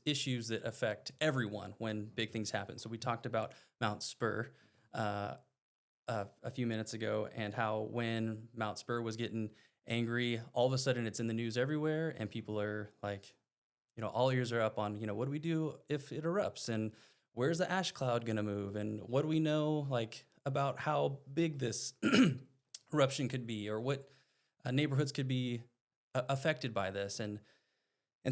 issues that affect everyone when big things happen. So we talked about Mount Spur a few minutes ago, and how when Mount Spur was getting angry, all of a sudden it's in the news everywhere, and people are like, all ears are up on, what do we do if it erupts, and where's the ash cloud going to move, and what do we know like about how big this eruption could be, or what neighborhoods could be affected by this, and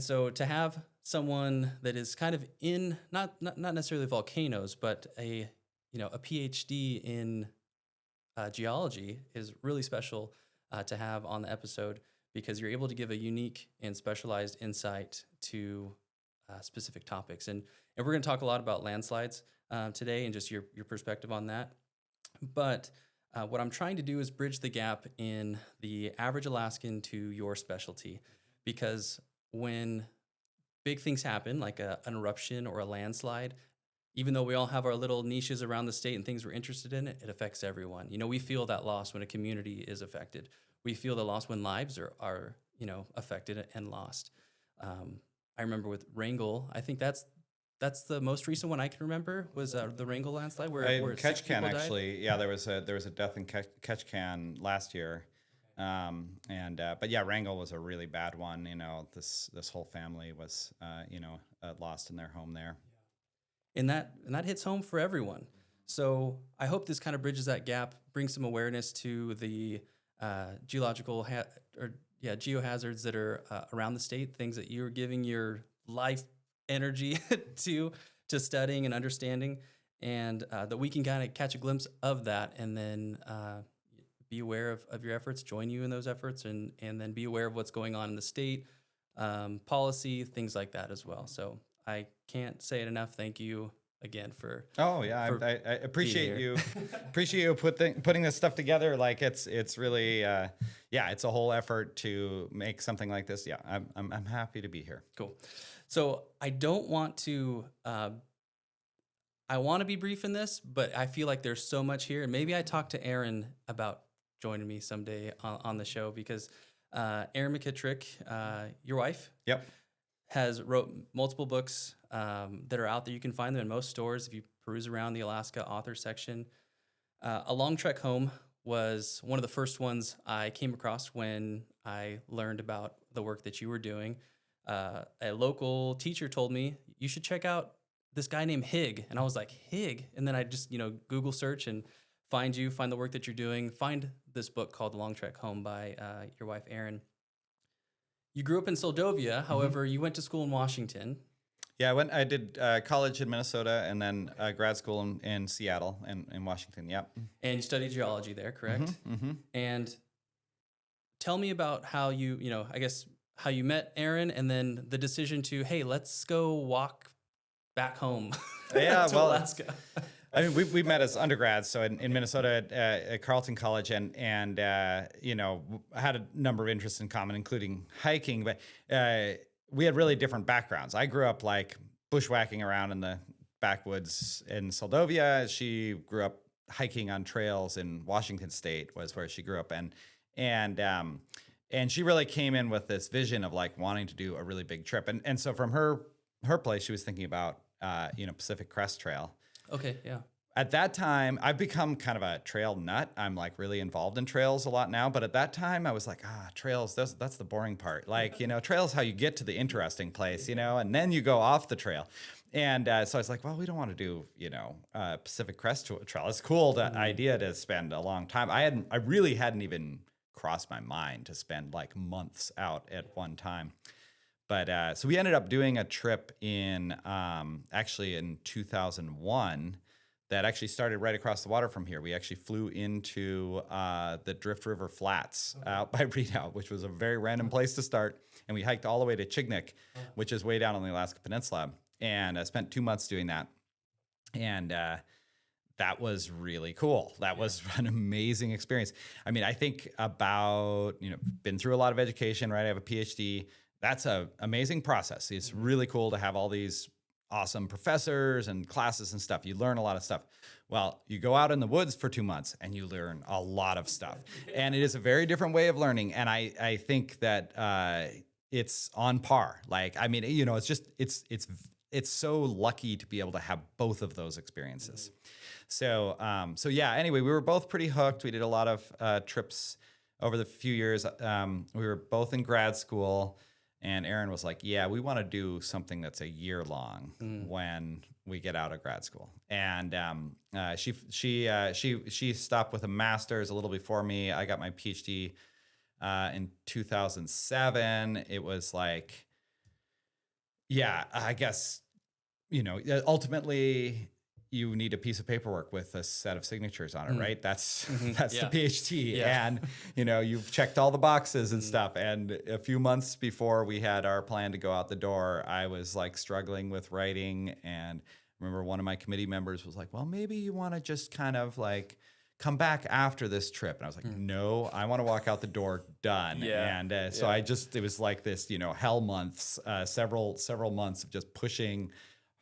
so to have someone that is kind of in not necessarily volcanoes, but a PhD in geology is really special to have on the episode, because you're able to give a unique and specialized insight to specific topics. And we're going to talk a lot about landslides today and just your perspective on that. But what I'm trying to do is bridge the gap in the average Alaskan to your specialty, because when big things happen, like an eruption or a landslide, even though we all have our little niches around the state and things we're interested in, it affects everyone. We feel that loss when a community is affected. We feel the loss when lives are affected and lost. I remember with Wrangell, I think that's the most recent one I can remember, was the Wrangell landslide where Ketchikan actually. Yeah, there was a death in Ketchikan last year. But yeah, Wrangell was a really bad one. This whole family was lost in their home there. And that hits home for everyone. So I hope this kind of bridges that gap, brings some awareness to the geohazards that are around the state, things that you're giving your life energy to studying and understanding, and that we can kind of catch a glimpse of that, and then be aware of your efforts, join you in those efforts, and then be aware of what's going on in the state, policy, things like that as well. So I can't say it enough. Thank you again for. Oh yeah, I appreciate you. Appreciate you putting this stuff together. Like it's really it's a whole effort to make something like this. Yeah, I'm happy to be here. Cool. So I don't want to. I want to be brief in this, but I feel like there's so much here, and maybe I talk to Erin about joining me someday on the show, because Erin McKittrick, your wife. Yep. Has wrote multiple books that are out there. You can find them in most stores if you peruse around the Alaska author section. A Long Trek Home was one of the first ones I came across when I learned about the work that you were doing. A local teacher told me, you should check out this guy named Hig. And I was like, Hig? And then I just, Google search and find the work that you're doing, find this book called The Long Trek Home by your wife, Erin. You grew up in Seldovia, however, you went to school in Washington. Yeah, I did college in Minnesota, and then grad school in Seattle and in Washington. Yep. And you studied geology there, correct? Mm-hmm, mm-hmm. And tell me about how how you met Erin, and then the decision to, hey, let's go walk back home to Alaska. I mean, we met as undergrads, so in Minnesota at Carleton College, and had a number of interests in common, including hiking. But we had really different backgrounds. I grew up like bushwhacking around in the backwoods in Seldovia. She grew up hiking on trails in Washington State, was where she grew up, and she really came in with this vision of like wanting to do a really big trip. And so from her place, she was thinking about Pacific Crest Trail. Okay, yeah. At that time, I've become kind of a trail nut. I'm like really involved in trails a lot now. But at that time, I was like, trails, that's the boring part. Like, trails how you get to the interesting place, and then you go off the trail. And so I was like, well, we don't want to do, Pacific Crest Trail. It's a cool idea to spend a long time. I really hadn't even crossed my mind to spend like months out at one time. But so we ended up doing a trip in 2001 that actually started right across the water from here. We actually flew into the Drift River Flats out by Redoubt, which was a very random place to start. And we hiked all the way to Chignik, which is way down on the Alaska Peninsula. And I spent 2 months doing that. And that was really cool. That was an amazing experience. I mean, I think about, been through a lot of education, right? I have a PhD. That's an amazing process. It's really cool to have all these awesome professors and classes and stuff. You learn a lot of stuff. Well, you go out in the woods for 2 months and you learn a lot of stuff. And it is a very different way of learning. And I think that it's on par. Like, I mean, you know, it's just, it's so lucky to be able to have both of those experiences. So yeah, anyway, we were both pretty hooked. We did a lot of trips over the few years. We were both in grad school, and Erin was like, yeah, we want to do something that's a year long when we get out of grad school. And she stopped with a master's a little before me. I got my PhD in 2007. It was like, yeah, I guess, you know, ultimately you need a piece of paperwork with a set of signatures on it, right? That's that's the PhD. And, you know, you've checked all the boxes and stuff. And a few months before we had our plan to go out the door, I was like struggling with writing. And I remember one of my committee members was like, well, maybe you want to just kind of like come back after this trip. And I was like, no, I want to walk out the door done. And so I just, it was like this, you know, hell months, several months of just pushing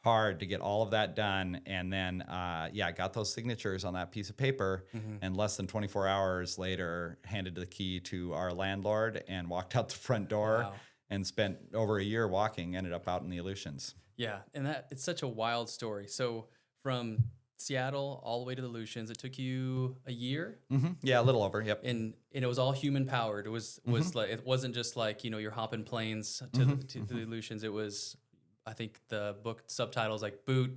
hard to get all of that done. And then, I got those signatures on that piece of paper, and less than 24 hours later, handed the key to our landlord and walked out the front door and spent over a year walking, ended up out in the Aleutians. Yeah. And that, it's such a wild story. So from Seattle all the way to the Aleutians, it took you a year. Yeah, a little over. Yep. And it was all human powered. It was like, it wasn't just like, you know, you're hopping planes to the Aleutians. It was, I think the book subtitles like boot,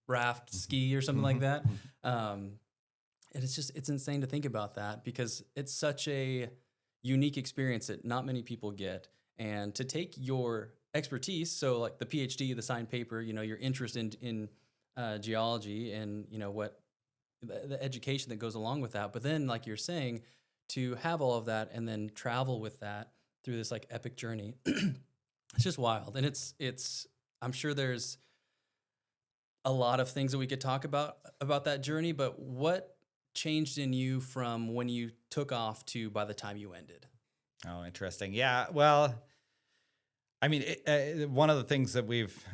raft, ski, or something like that. And it's insane to think about that, because it's such a unique experience that not many people get. And to take your expertise, so like the PhD, the signed paper, you know, your interest in geology, and, you know, what the education that goes along with that. But then, like you're saying, to have all of that and then travel with that through this like epic journey, it's just wild. And it's, I'm sure there's a lot of things that we could talk about that journey, but what changed in you from when you took off to by the time you ended? Oh, interesting. Yeah. Well, I mean, one of the things that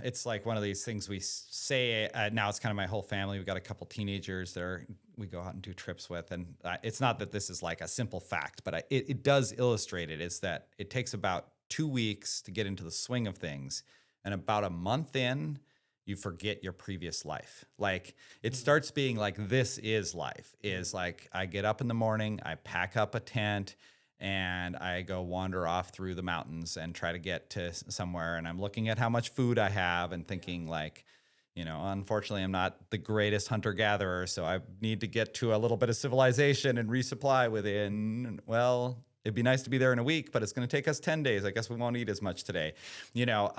it's like one of these things we say now. It's kind of my whole family. We've got a couple teenagers that we go out and do trips with. And it's not that this is like a simple fact, but it does illustrate it, is that it takes about 2 weeks to get into the swing of things. And about a month in, you forget your previous life. Like, it starts being like, this is life. Is like, I get up in the morning, I pack up a tent, and I go wander off through the mountains and try to get to somewhere. And I'm looking at how much food I have and thinking like, you know, unfortunately, I'm not the greatest hunter-gatherer, so I need to get to a little bit of civilization and resupply within, well, it'd be nice to be there in a week, but it's going to take us 10 days. I guess we won't eat as much today. You know,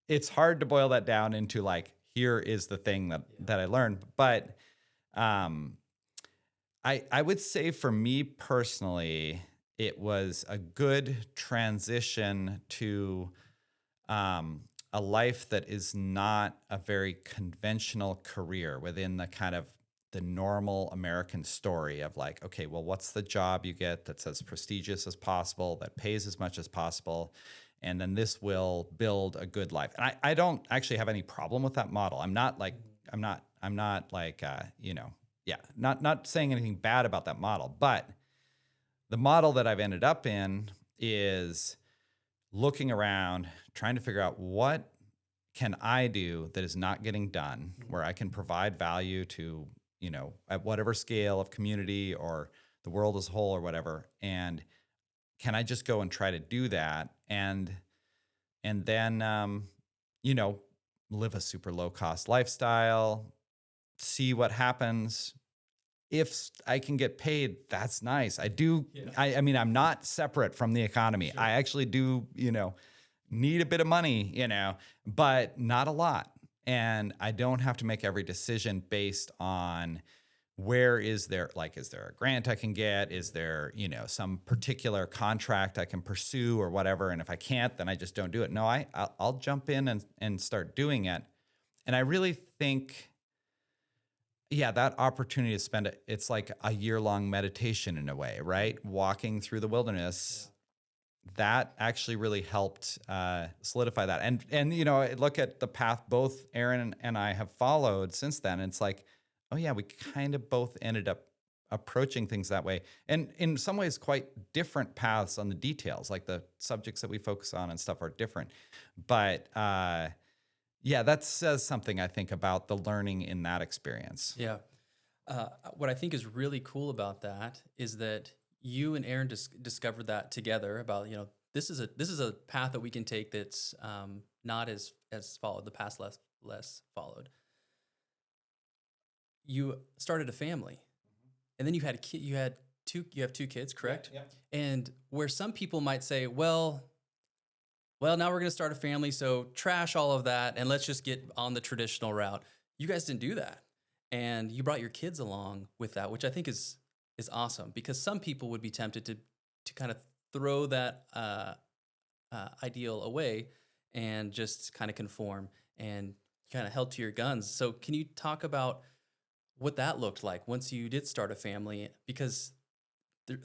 it's hard to boil that down into like, here is the thing that I learned. But I would say for me personally, it was a good transition to a life that is not a very conventional career within the kind of the normal American story of like, okay, well, what's the job you get that's as prestigious as possible, that pays as much as possible, and then this will build a good life. And I don't actually have any problem with that model. I'm not like, you know, not saying anything bad about that model, but the model that I've ended up in is looking around, trying to figure out what can I do that is not getting done, where I can provide value to, you know, at whatever scale of community or the world as a whole or whatever. And can I just go and try to do that? And then, you know, live a super low cost lifestyle, see what happens. If I can get paid, that's nice. I do. Yeah. I mean, I'm not separate from the economy. Sure. I actually do, you know, need a bit of money, you know, but not a lot. And I don't have to make every decision based on where is there a grant I can get? Is there, you know, some particular contract I can pursue or whatever? And if I can't, then I just don't do it. No, I'll jump in and start doing it. And I really think, yeah, that opportunity to spend it, it's like a year-long meditation in a way, right? Walking through the wilderness, that actually really helped solidify that. And you know, look at the path both Erin and I have followed since then. It's like, oh yeah, we kind of both ended up approaching things that way. And in some ways, quite different paths on the details, like the subjects that we focus on and stuff are different. But yeah, that says something, I think, about the learning in that experience. Yeah. What I think is really cool about that is that you and Erin discovered that together about, this is a path that we can take that's not as followed, the path less followed. You started a family, and then you had you have two kids, correct? Yeah. And where some people might say, well, now we're going to start a family, so trash all of that and let's just get on the traditional route. You guys didn't do that, and you brought your kids along with that, which I think is awesome, because some people would be tempted to kind of throw that ideal away and just kind of conform and kind of held to your guns. So can you talk about what that looked like once you did start a family? Because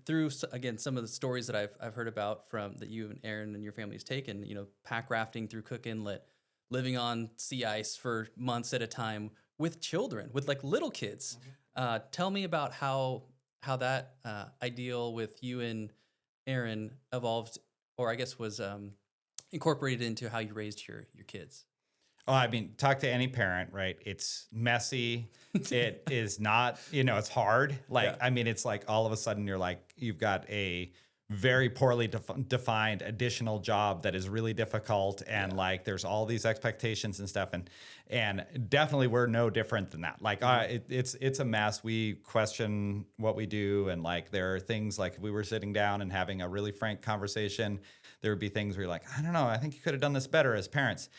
through again, some of the stories that I've heard about from that you and Erin and your family has taken, pack rafting through Cook Inlet, living on sea ice for months at a time with children, with like little kids. Tell me about how that ideal with you and Erin evolved, or I guess was incorporated into how you raised your kids. Oh, I mean, talk to any parent, right? It's messy. It is not, it's hard. Like, I mean, it's like all of a sudden you've got a very poorly defined additional job that is really difficult. And like, there's all these expectations and stuff. And definitely we're no different than that. Like, it's a mess. We question what we do. And like, there are things like if we were sitting down and having a really frank conversation, there would be things where you're like, I don't know, I think you could have done this better as parents.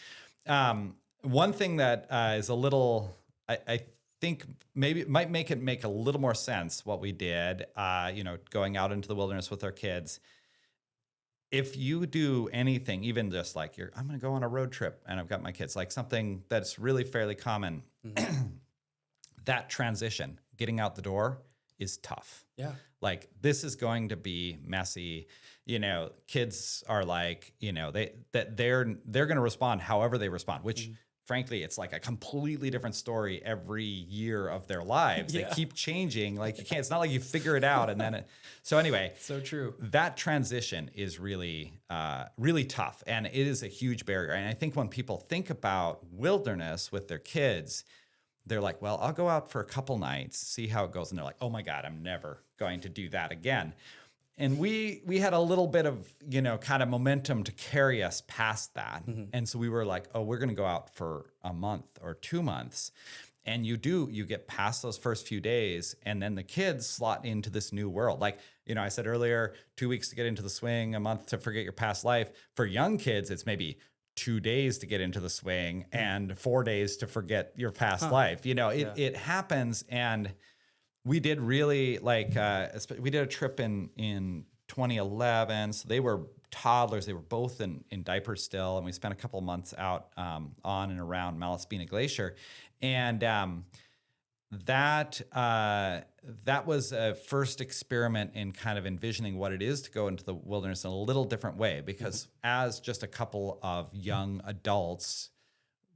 One thing that is a little, I think maybe it might make a little more sense what we did, going out into the wilderness with our kids. If you do anything, even just like I'm going to go on a road trip and I've got my kids, like something that's really fairly common, that transition, getting out the door is tough. Yeah. Like this is going to be messy. Kids are like, they're going to respond however they respond, which frankly, it's like a completely different story every year of their lives. They keep changing. Like it's not like you figure it out and then so anyway, so true. That transition is really, really tough. And it is a huge barrier. And I think when people think about wilderness with their kids, they're like, well, I'll go out for a couple nights, see how it goes. And they're like, oh my God, I'm never going to do that again. And we had a little bit of, kind of momentum to carry us past that. And so we were like, oh, we're going to go out for a month or 2 months. And you get past those first few days and then the kids slot into this new world. Like, I said earlier, 2 weeks to get into the swing, a month to forget your past life. For young kids, it's maybe 2 days to get into the swing and 4 days to forget your past life. It happens. And we did really we did a trip in 2011. So they were toddlers. They were both in diapers still. And we spent a couple of months out on and around Malaspina Glacier. And that was a first experiment in kind of envisioning what it is to go into the wilderness in a little different way. Because as just a couple of young adults,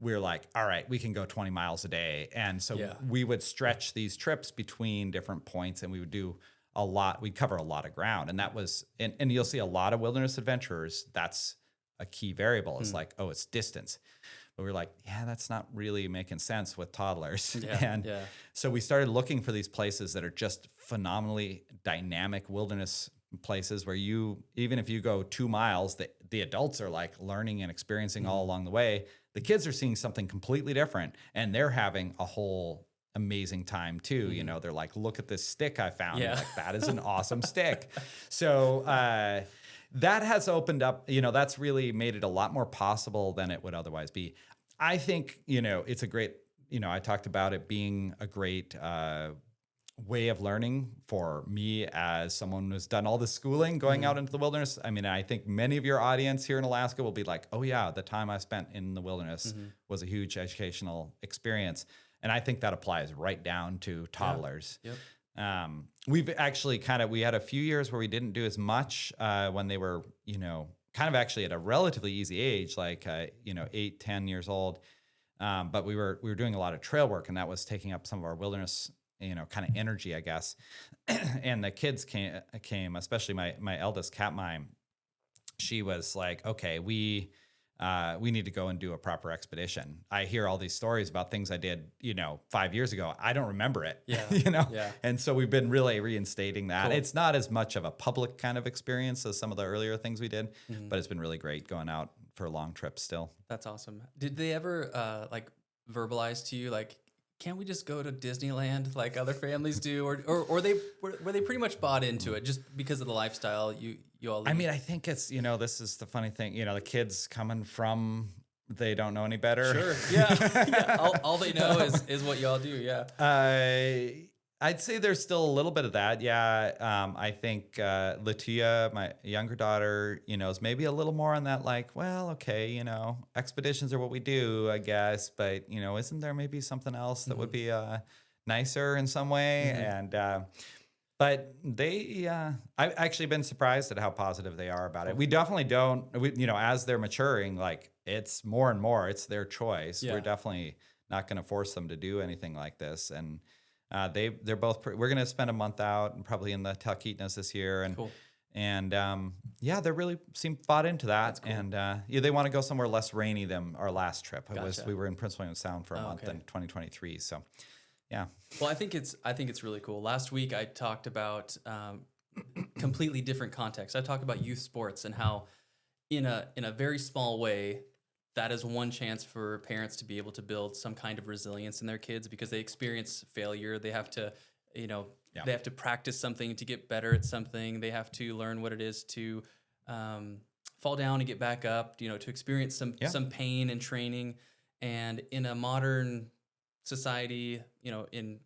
we're like, all right, we can go 20 miles a day. And so we would stretch these trips between different points and we would do a lot. We'd cover a lot of ground. And that was, and you'll see a lot of wilderness adventurers. That's a key variable. It's like, oh, it's distance. But we're like, yeah, that's not really making sense with toddlers. So we started looking for these places that are just phenomenally dynamic wilderness places where even if you go 2 miles, the adults are like learning and experiencing all along the way. The kids are seeing something completely different and they're having a whole amazing time too. They're like, look at this stick I found. Like, that is an awesome stick. So that has opened up, that's really made it a lot more possible than it would otherwise be. I think, it's a great, I talked about it being a great way of learning for me as someone who's done all the schooling going out into the wilderness. I mean, I think many of your audience here in Alaska will be like, oh yeah, the time I spent in the wilderness was a huge educational experience. And I think that applies right down to toddlers. We've actually we had a few years where we didn't do as much when they were, kind of actually at a relatively easy age, like, 8, 10 years old. But we were doing a lot of trail work and that was taking up some of our wilderness kind of energy, I guess. And the kids came, especially my eldest Katmai. She was like, okay, we need to go and do a proper expedition. I hear all these stories about things I did, 5 years ago. I don't remember it, Yeah. Yeah. And so we've been really reinstating that. Cool. It's not as much of a public kind of experience as some of the earlier things we did, but it's been really great going out for long trips still. That's awesome. Did they ever like verbalize to you, like, can't we just go to Disneyland like other families do, or were they pretty much bought into it just because of the lifestyle you all lead? I mean, I think it's, this is the funny thing, the kids coming from, they don't know any better. Sure. Yeah. Yeah. All they know is what y'all do. Yeah. I'd say there's still a little bit of that. Yeah. I think Latia, my younger daughter, is maybe a little more on that, like, well, okay, expeditions are what we do, I guess. But, isn't there maybe something else that would be nicer in some way? And but they, I've actually been surprised at how positive they are about it. We definitely don't, as they're maturing, like, it's more and more, it's their choice. Yeah. We're definitely not going to force them to do anything like this. And they're both, we're going to spend a month out and probably in the Talkeetnas this year. And, Cool. and they really seem bought into that. Cool. And they want to go somewhere less rainy than our last trip. Gotcha. We were in Prince William Sound for a month okay. in 2023. So, yeah. Well, I think it's really cool. Last week I talked about completely different context. I talked about youth sports and how in a very small way, that is one chance for parents to be able to build some kind of resilience in their kids because they experience failure. They have to, they have to practice something to get better at something. They have to learn what it is to fall down and get back up, to experience some pain and training. And in a modern society, in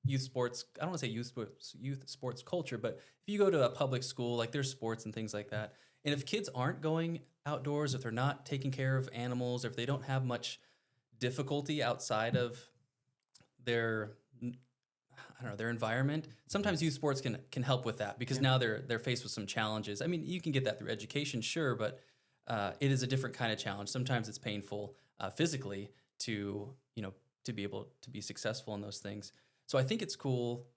youth sports, I don't want to say youth sports culture, but if you go to a public school, like there's sports and things like that. And if kids aren't going outdoors, if they're not taking care of animals, or if they don't have much difficulty outside of their environment, sometimes youth sports can help with that because now they're faced with some challenges. I mean, you can get that through education, sure, but it is a different kind of challenge. Sometimes it's painful physically to be able to be successful in those things. So I think it's cool.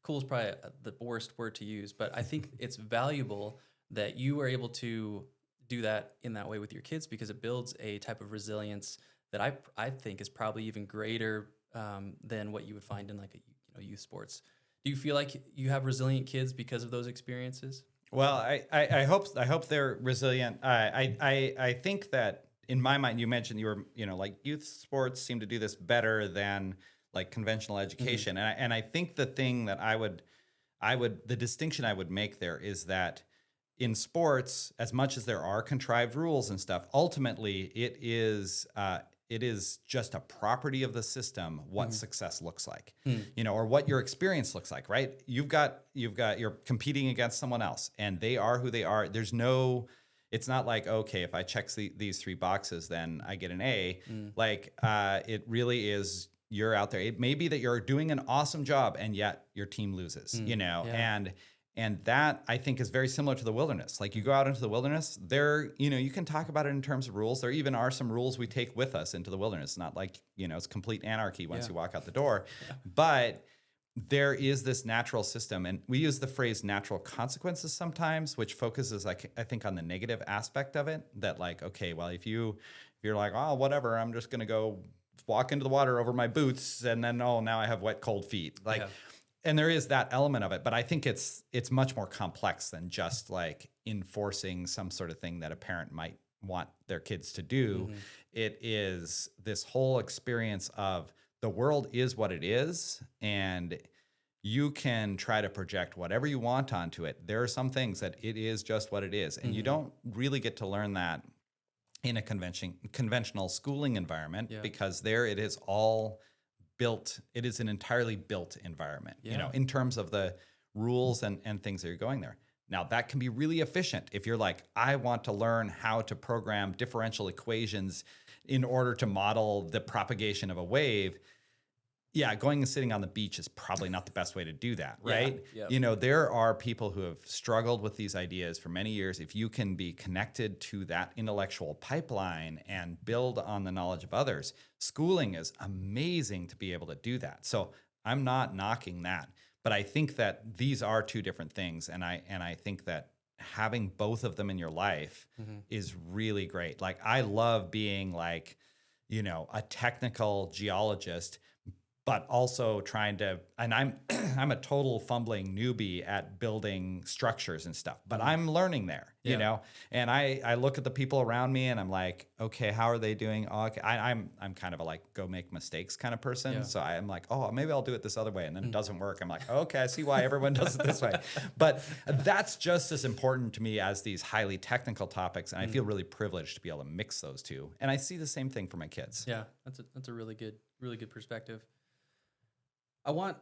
Cool is probably the worst word to use, but I think it's valuable that you are able to do that in that way with your kids because it builds a type of resilience that I think is probably even greater than what you would find in like a youth sports. Do you feel like you have resilient kids because of those experiences? Well, I hope they're resilient. I think that in my mind, you mentioned you were, like youth sports seem to do this better than like conventional education. And I think the thing that the distinction I would make there is that in sports, as much as there are contrived rules and stuff, ultimately it is just a property of the system what success looks like, or what your experience looks like, right? You're competing against someone else and they are who they are. It's not like, okay, if I check these 3 boxes, then I get an A. It really is, you're out there. It may be that you're doing an awesome job and yet your team loses, and that I think is very similar to the wilderness. Like you go out into the wilderness, you can talk about it in terms of rules. There even are some rules we take with us into the wilderness. Not like, it's complete anarchy once you walk out the door, but there is this natural system, and we use the phrase natural consequences sometimes, which focuses, I think, on the negative aspect of it. That like, okay, well, if you're like, oh, whatever, I'm just gonna go walk into the water over my boots, and then now I have wet, cold feet. And there is that element of it, but I think it's much more complex than just like enforcing some sort of thing that a parent might want their kids to do. It is this whole experience of the world is what it is, and you can try to project whatever you want onto it. There are some things that it is just what it is, and you don't really get to learn that in a conventional schooling environment because there it is all built. It is an entirely built environment, in terms of the rules and things that you're going there. Now, that can be really efficient if you're like, I want to learn how to program differential equations in order to model the propagation of a wave. Yeah, going and sitting on the beach is probably not the best way to do that, right? There are people who have struggled with these ideas for many years. If you can be connected to that intellectual pipeline and build on the knowledge of others, schooling is amazing to be able to do that. So I'm not knocking that, but I think that these are two different things, and I think that having both of them in your life is really great. Like I love being like, a technical geologist, but also trying to, and I'm I'm a total fumbling newbie at building structures and stuff, but I'm learning there, and I look at the people around me and I'm like, okay, how are they doing? Oh, okay. I'm kind of a like go make mistakes kind of person. Yeah. So I'm like, oh, maybe I'll do it this other way. And then it doesn't work. I'm like, okay, I see why everyone does it this way. But that's just as important to me as these highly technical topics. And I feel really privileged to be able to mix those two. And I see the same thing for my kids. Yeah, that's a really good perspective. I want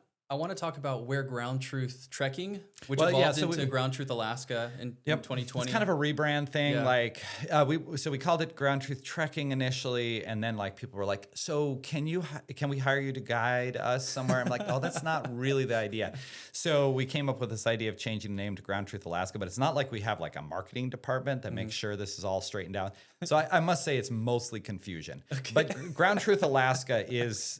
to talk about where Ground Truth Trekking, which evolved into Ground Truth Alaska in 2020. It's kind of a rebrand thing. Yeah. Like we called it Ground Truth Trekking initially, and then like people were like, "So can we hire you to guide us somewhere?" I'm like, "Oh, that's not really the idea." So we came up with this idea of changing the name to Ground Truth Alaska, but it's not like we have like a marketing department that makes sure this is all straightened out. So I must say it's mostly confusion. Okay. But Ground Truth Alaska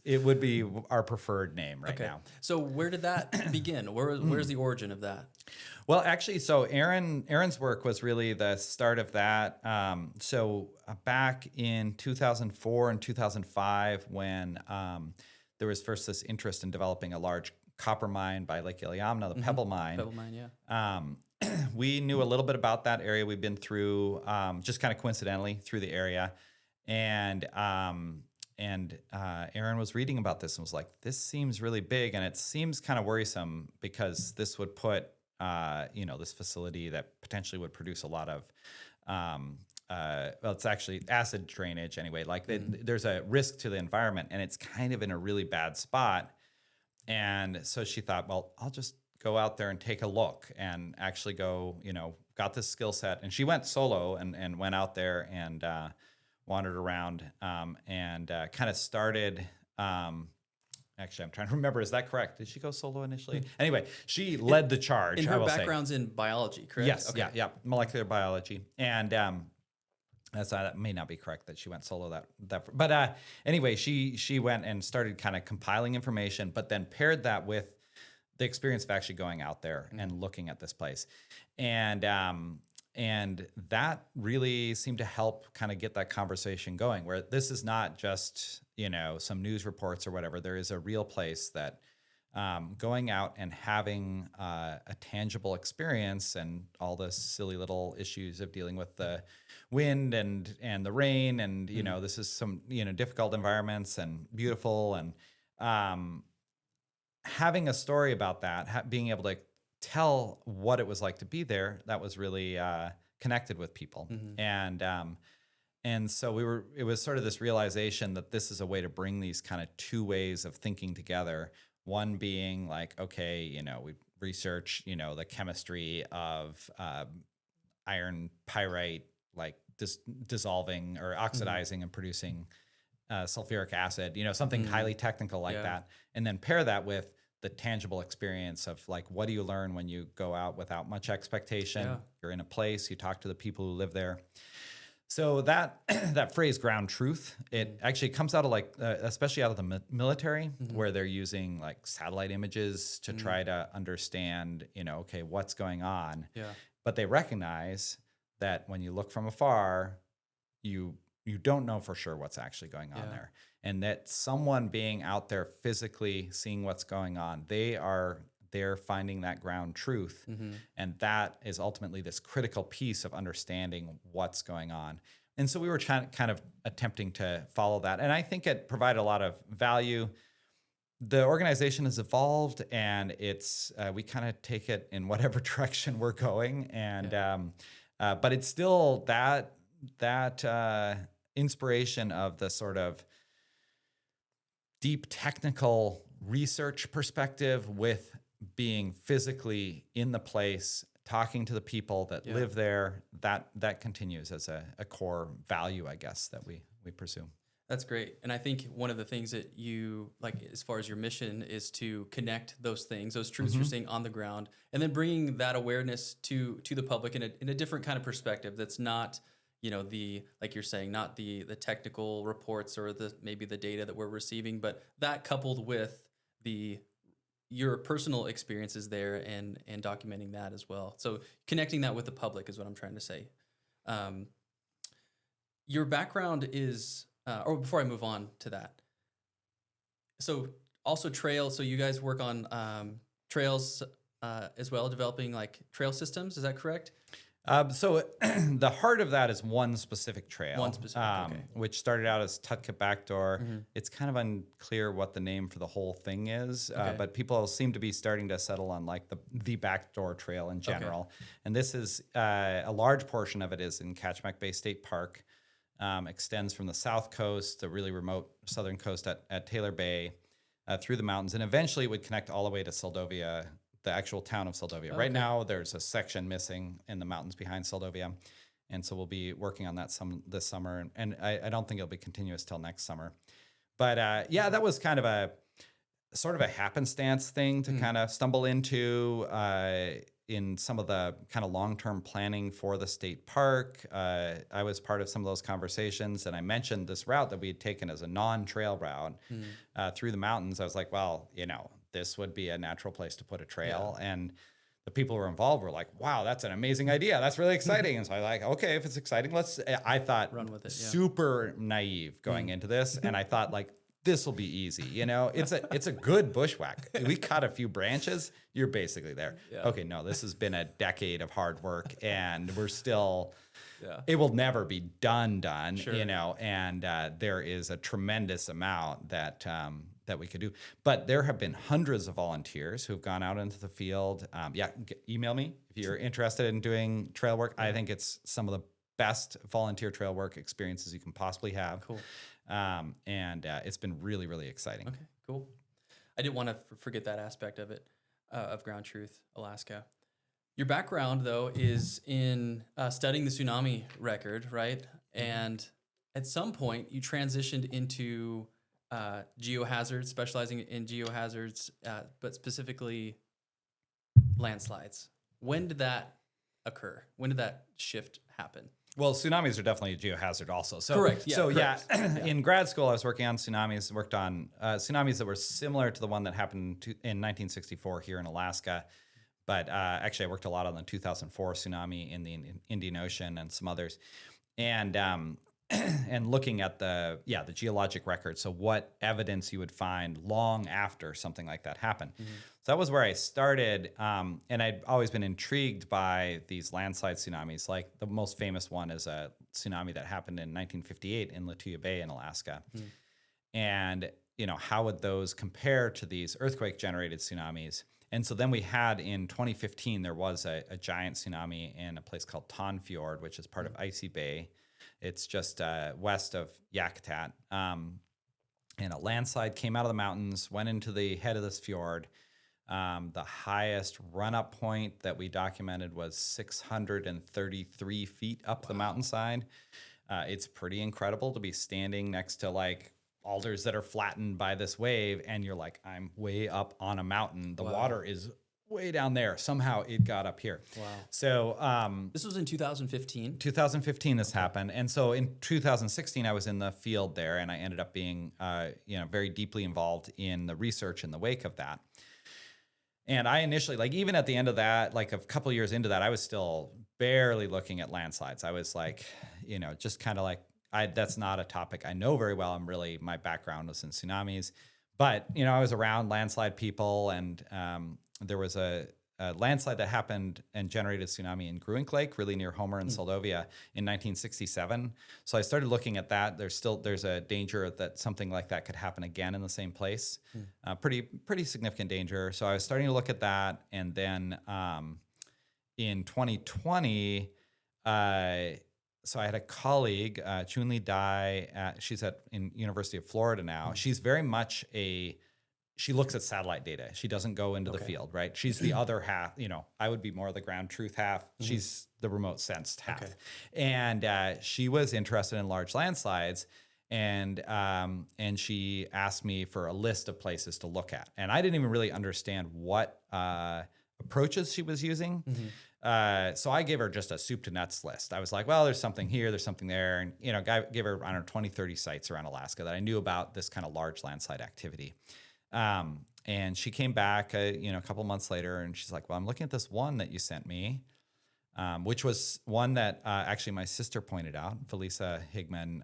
would be our preferred name right now. So where did that begin? Where's the origin of that? Well, actually, so Erin's work was really the start of that. Back in 2004 and 2005, when there was first this interest in developing a large copper mine by Lake Iliamna, the Pebble Mine. Pebble Mine, yeah. We knew a little bit about that area. We've been through, just kind of coincidentally, through the area. And Erin was reading about this and was like, this seems really big, and it seems kind of worrisome because this would put, this facility that potentially would produce a lot of, it's actually acid drainage anyway. Like there's a risk to the environment, and it's kind of in a really bad spot. And so she thought, well, I'll just go out there and take a look and actually go, got this skill set. And she went solo and went out there and wandered around and kind of started. Actually, I'm trying to remember. Is that correct? Did she go solo initially? Anyway, she led the charge. And her background's in biology, correct? Yes. Okay. Yeah. Molecular biology. And that may not be correct that she went solo but anyway, she went and started kind of compiling information, but then paired that with the experience of actually going out there and looking at this place. And that really seemed to help kind of get that conversation going, where this is not just, some news reports or whatever. There is a real place that going out and having a tangible experience, and all the silly little issues of dealing with the wind and the rain, and this is some difficult environments and beautiful, and having a story about that, being able to tell what it was like to be there, that was really connected with people. And so it was sort of this realization that this is a way to bring these kind of two ways of thinking together. One being like, okay, we research, the chemistry of iron pyrite, like dissolving or oxidizing and producing sulfuric acid, something highly technical like that. And then pair that with the tangible experience of like, what do you learn when you go out without much expectation? Yeah. You're in a place, you talk to the people who live there. So that phrase ground truth, it actually comes out of like, especially out of the military, where they're using like satellite images to try to understand, okay, what's going on. Yeah. But they recognize that when you look from afar, you don't know for sure what's actually going on there. And that someone being out there physically seeing what's going on, they're finding that ground truth. And that is ultimately this critical piece of understanding what's going on. And so we were kind of attempting to follow that. And I think it provided a lot of value. The organization has evolved, and we kind of take it in whatever direction we're going. And but it's still that inspiration of the sort of deep technical research perspective with being physically in the place, talking to the people that live there, that continues as a core value, I guess, that we pursue. That's great. And I think one of the things that you, like, as far as your mission, is to connect those things, those truths you're seeing on the ground, and then bringing that awareness to the public in a different kind of perspective that's not, like you're saying, not the technical reports or maybe the data that we're receiving, but that coupled with the your personal experiences there and documenting that as well. So connecting that with the public is what I'm trying to say. Your background is, or before I move on to that, so also trails. So you guys work on trails as well, developing like trail systems. Is that correct? So the heart of that is one specific trail, okay. which started out as Tutka Backdoor. Mm-hmm. It's kind of unclear what the name for the whole thing is, Okay. but people seem to be starting to settle on like the Backdoor Trail in general. And this is a large portion of it is in Kachemak Bay State Park, extends from the south coast, the really remote southern coast at Taylor Bay, through the mountains, and eventually would connect all the way to Seldovia, the actual town of Seldovia. Right now, there's a section missing in the mountains behind Seldovia, and so we'll be working on that this summer, and I don't think it'll be continuous till next summer. But yeah, that was kind of a sort of a happenstance thing to kind of stumble into in some of the kind of long-term planning for the state park. I was part of some of those conversations, and I mentioned this route that we had taken as a non-trail route through the mountains. I was like, well, this would be a natural place to put a trail. Yeah. And the people who were involved were like, wow, that's an amazing idea. That's really exciting. And so I was like, okay, if it's exciting, I thought run with it. Yeah. Super naive going into this. And I thought like, this will be easy. It's a good bushwhack. We cut a few branches. You're basically there. Yeah. Okay. No, this has been a decade of hard work and we're still, it will never be done, sure. And there is a tremendous amount that we could do. But there have been hundreds of volunteers who've gone out into the field. Email me if you're interested in doing trail work. I think it's some of the best volunteer trail work experiences you can possibly have. Cool. And it's been really, really exciting. Okay, cool. I didn't want to forget that aspect of it, of Ground Truth Alaska. Your background, though, is in studying the tsunami record, right? And at some point, you transitioned into geohazards, specializing in geohazards, but specifically landslides. When did that occur? When did that shift happen? Well, tsunamis are definitely a geohazard also. So, correct. Yeah, correct. In grad school, I was working on tsunamis, worked on tsunamis that were similar to the one that happened in 1964 here in Alaska. But actually, I worked a lot on the 2004 tsunami in the Indian Ocean and some others. And looking at the geologic record, so what evidence you would find long after something like that happened. Mm-hmm. So that was where I started, and I'd always been intrigued by these landslide tsunamis. Like the most famous one is a tsunami that happened in 1958 in Lituya Bay in Alaska. Mm. And how would those compare to these earthquake-generated tsunamis? And so then we had in 2015, there was a giant tsunami in a place called Tanfjord, which is part of Icy Bay. It's just west of Yakutat. And a landslide came out of the mountains, went into the head of this fjord. The highest run-up point that we documented was 633 feet up the mountainside. It's pretty incredible to be standing next to like alders that are flattened by this wave, and you're like, I'm way up on a mountain. The water is way down there. Somehow it got up here. Wow. So this was in 2015? 2015 this happened. And so in 2016, I was in the field there, and I ended up being very deeply involved in the research in the wake of that. And I initially, like even at the end of that, like a couple of years into that, I was still barely looking at landslides. I was like, just kind of like, that's not a topic I know very well. My background was in tsunamis. But, I was around landslide people, and there was a landslide that happened and generated tsunami in Gruink Lake, really near Homer and Seldovia in 1967. So I started looking at that. There's a danger that something like that could happen again in the same place. Pretty significant danger. So I was starting to look at that. And then in 2020, so I had a colleague, Chunli Dai, she's in University of Florida now. She's very much she looks at satellite data. She doesn't go into the field, right? She's the other half, I would be more the ground truth half. Mm-hmm. She's the remote sensed half. Okay. And she was interested in large landslides, and she asked me for a list of places to look at. And I didn't even really understand what approaches she was using. Mm-hmm. So I gave her just a soup to nuts list. I was like, well, there's something here, there's something there. And, gave her, 20, 30 sites around Alaska that I knew about this kind of large landslide activity. And she came back, a couple months later, and she's like, well, I'm looking at this one that you sent me, which was one that actually my sister pointed out, Felisa Higman.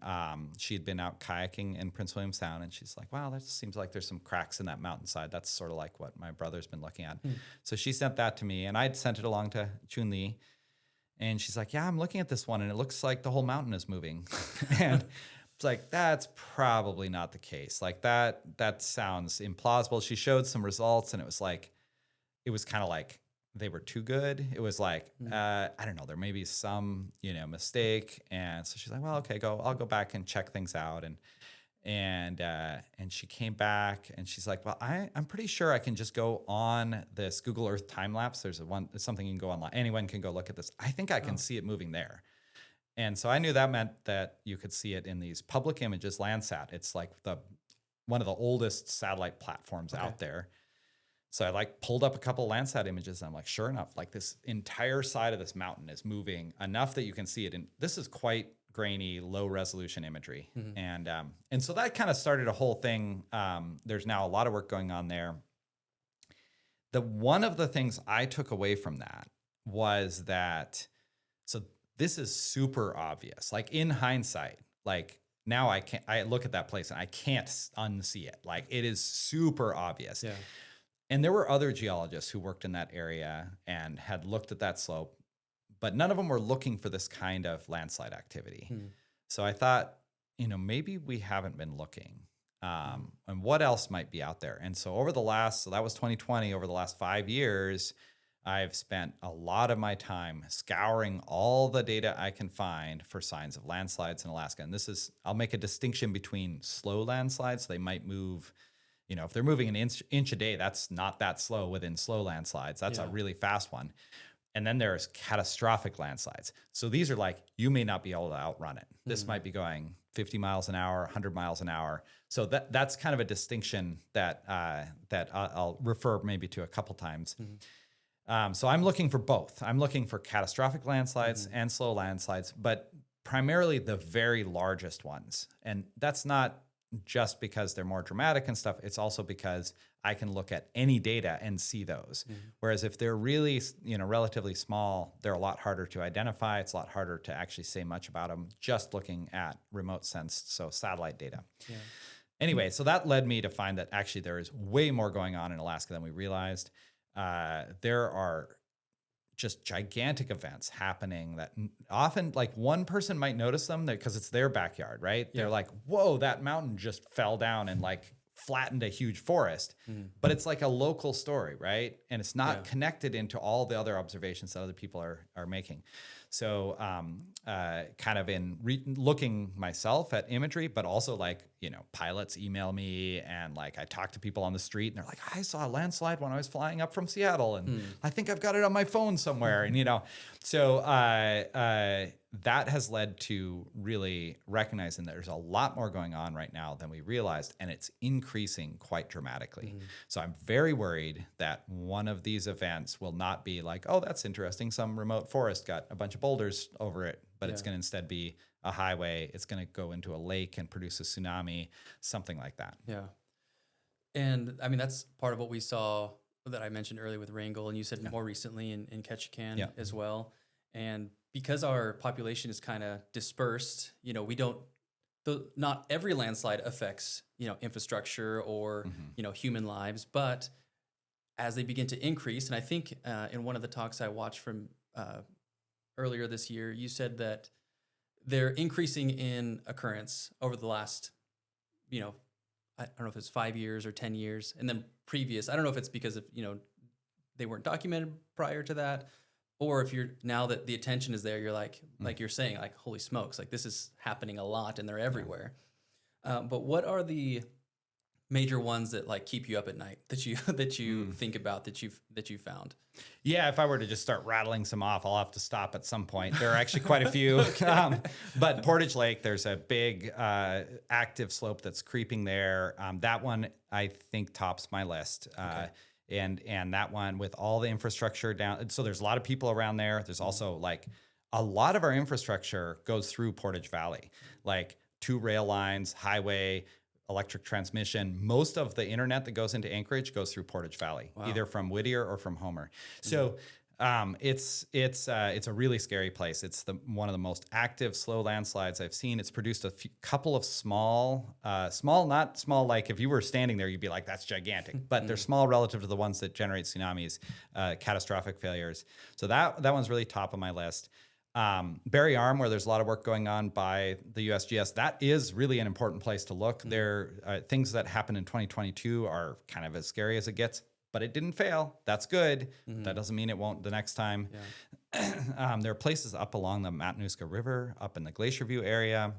She had been out kayaking in Prince William Sound, and she's like, wow, that seems like there's some cracks in that mountainside. That's sort of like what my brother's been looking at. So she sent that to me, and I'd sent it along to Chun Li. And she's like, yeah, I'm looking at this one, and it looks like the whole mountain is moving. And it's like, that's probably not the case. Like that sounds implausible. She showed some results, and it was kind of like they were too good. It was like, I don't know, there may be some, mistake. And so she's like, well, okay, I'll go back and check things out. And she came back, and she's like, well, I'm pretty sure I can just go on this Google Earth time lapse. There's something you can go online. Anyone can go look at this. I think I can see it moving there. And so I knew that meant that you could see it in these public images, Landsat. It's like one of the oldest satellite platforms out there. So I pulled up a couple Landsat images, and I'm like, sure enough, like this entire side of this mountain is moving enough that you can see it. And this is quite grainy, low resolution imagery. And so that kind of started a whole thing. There's now a lot of work going on there. One of the things I took away from that was that, so this is super obvious. Like in hindsight, like now I look at that place and I can't unsee it. Like it is super obvious. Yeah. And there were other geologists who worked in that area and had looked at that slope, but none of them were looking for this kind of landslide activity. So I thought, maybe we haven't been looking. And what else might be out there? And so that was 2020, over the last 5 years, I've spent a lot of my time scouring all the data I can find for signs of landslides in Alaska. And I'll make a distinction between slow landslides. They might move, if they're moving an inch a day, that's not that slow within slow landslides. That's a really fast one. And then there's catastrophic landslides. So these are like, you may not be able to outrun it. This might be going 50 miles an hour, 100 miles an hour. So that's kind of a distinction that I'll refer maybe to a couple times. So I'm looking for both. I'm looking for catastrophic landslides and slow landslides, but primarily the very largest ones. And that's not just because they're more dramatic and stuff. It's also because I can look at any data and see those. Whereas if they're really, relatively small, they're a lot harder to identify. It's a lot harder to actually say much about them just looking at remote sensed, so satellite data. Yeah. Anyway, so that led me to find that actually there is way more going on in Alaska than we realized. There are just gigantic events happening that often, like, one person might notice them because it's their backyard, right? Yeah. They're like, whoa, that mountain just fell down and flattened a huge forest. But it's like a local story, right? And it's not connected into all the other observations that other people are making. So kind of in looking myself at imagery, but also pilots email me, and I talk to people on the street, and they're like, I saw a landslide when I was flying up from Seattle, and I think I've got it on my phone somewhere. And, so that has led to really recognizing that there's a lot more going on right now than we realized, and it's increasing quite dramatically. So I'm very worried that one of these events will not be like, oh, that's interesting, some remote forest got a bunch of boulders over it, but it's going to instead be a highway. It's going to go into a lake and produce a tsunami, something like that. Yeah. And I mean, that's part of what we saw that I mentioned earlier with Wrangell, and you said more recently in Ketchikan as well. And because our population is kind of dispersed, not every landslide affects, infrastructure or, human lives, but as they begin to increase, and I think in one of the talks I watched from earlier this year, you said that they're increasing in occurrence over the last, I don't know if it's 5 years or 10 years, and then previous, I don't know if it's because of, they weren't documented prior to that, or if you're, now that the attention is there, you're like you're saying, holy smokes, this is happening a lot and they're everywhere. But what are the major ones that keep you up at night that you think about that you found? Yeah, if I were to just start rattling some off, I'll have to stop at some point. There are actually quite a few. But Portage Lake, there's a big active slope that's creeping there. That one I think tops my list. Okay. And that one with all the infrastructure down. So there's a lot of people around there. There's also a lot of our infrastructure goes through Portage Valley, 2 rail lines, highway, electric transmission. Most of the internet that goes into Anchorage goes through Portage Valley, either from Whittier or from Homer. So it's a really scary place. It's one of the most active slow landslides I've seen. It's produced a couple of small, not small like if you were standing there, you'd be like, that's gigantic. But they're small relative to the ones that generate tsunamis, catastrophic failures. So that one's really top of my list. Barry Arm, where there's a lot of work going on by the USGS, that is really an important place to look. There things that happen in 2022 are kind of as scary as it gets. But it didn't fail. That's good. That doesn't mean it won't the next time. Yeah. There are places up along the Matanuska River, up in the Glacier View area,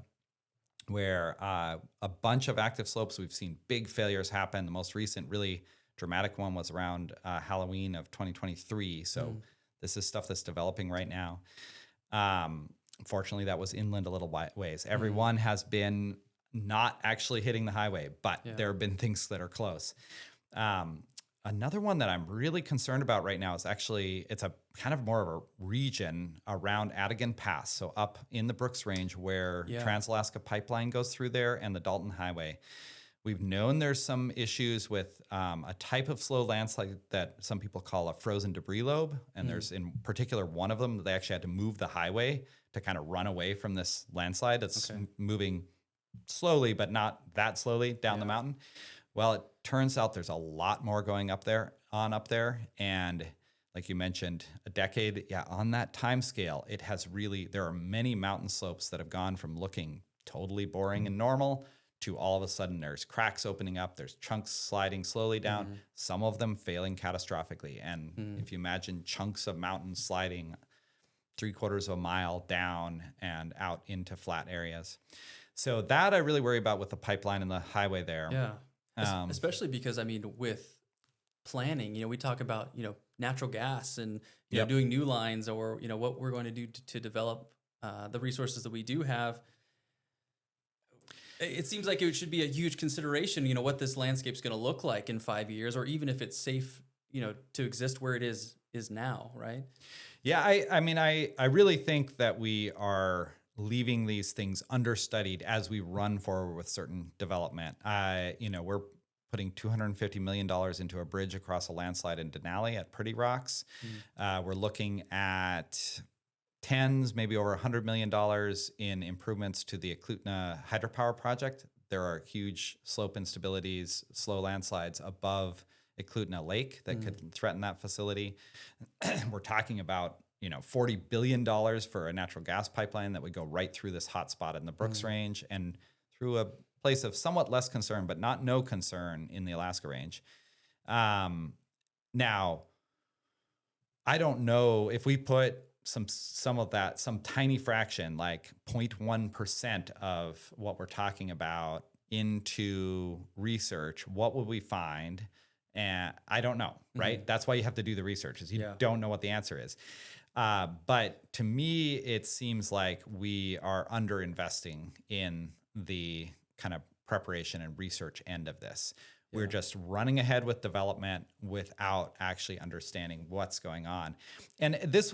where a bunch of active slopes, we've seen big failures happen. The most recent really dramatic one was around Halloween of 2023. So this is stuff that's developing right now. Fortunately, that was inland a little ways. Everyone has been not actually hitting the highway, but there have been things that are close. Another one that I'm really concerned about right now is actually, it's a kind of more of a region around Adigan Pass. So up in the Brooks Range where Trans-Alaska Pipeline goes through there and the Dalton Highway. We've known there's some issues with a type of slow landslide that some people call a frozen debris lobe. And there's in particular one of them that they actually had to move the highway to kind of run away from this landslide that's moving slowly, but not that slowly down the mountain. Well, it turns out there's a lot more going up there. And like you mentioned, a decade, on that time scale, it has really, there are many mountain slopes that have gone from looking totally boring and normal to all of a sudden there's cracks opening up, there's chunks sliding slowly down, some of them failing catastrophically. And if you imagine chunks of mountains sliding 3/4 of a mile down and out into flat areas. So that I really worry about with the pipeline and the highway there. Yeah. Especially because, I mean, with planning, we talk about, natural gas and, doing new lines or, what we're going to do to develop the resources that we do have. It seems like it should be a huge consideration, what this landscape's going to look like in 5 years, or even if it's safe, to exist where it is now, right? Yeah, I mean, I really think that we are leaving these things understudied as we run forward with certain development. We're putting $250 million into a bridge across a landslide in Denali at Pretty Rocks. We're looking at tens, maybe over $100 million in improvements to the Eklutna hydropower project. There are huge slope instabilities, slow landslides above Eklutna Lake that could threaten that facility. We're talking about $40 billion for a natural gas pipeline that would go right through this hot spot in the Brooks Range and through a place of somewhat less concern, but not no concern in the Alaska Range. Now, I don't know if we put some of that, some tiny fraction, like 0.1% of what we're talking about into research, what would we find? And I don't know, right? That's why you have to do the research, is you don't know what the answer is. But to me, it seems like we are underinvesting in the kind of preparation and research end of this. We're just running ahead with development without actually understanding what's going on. And this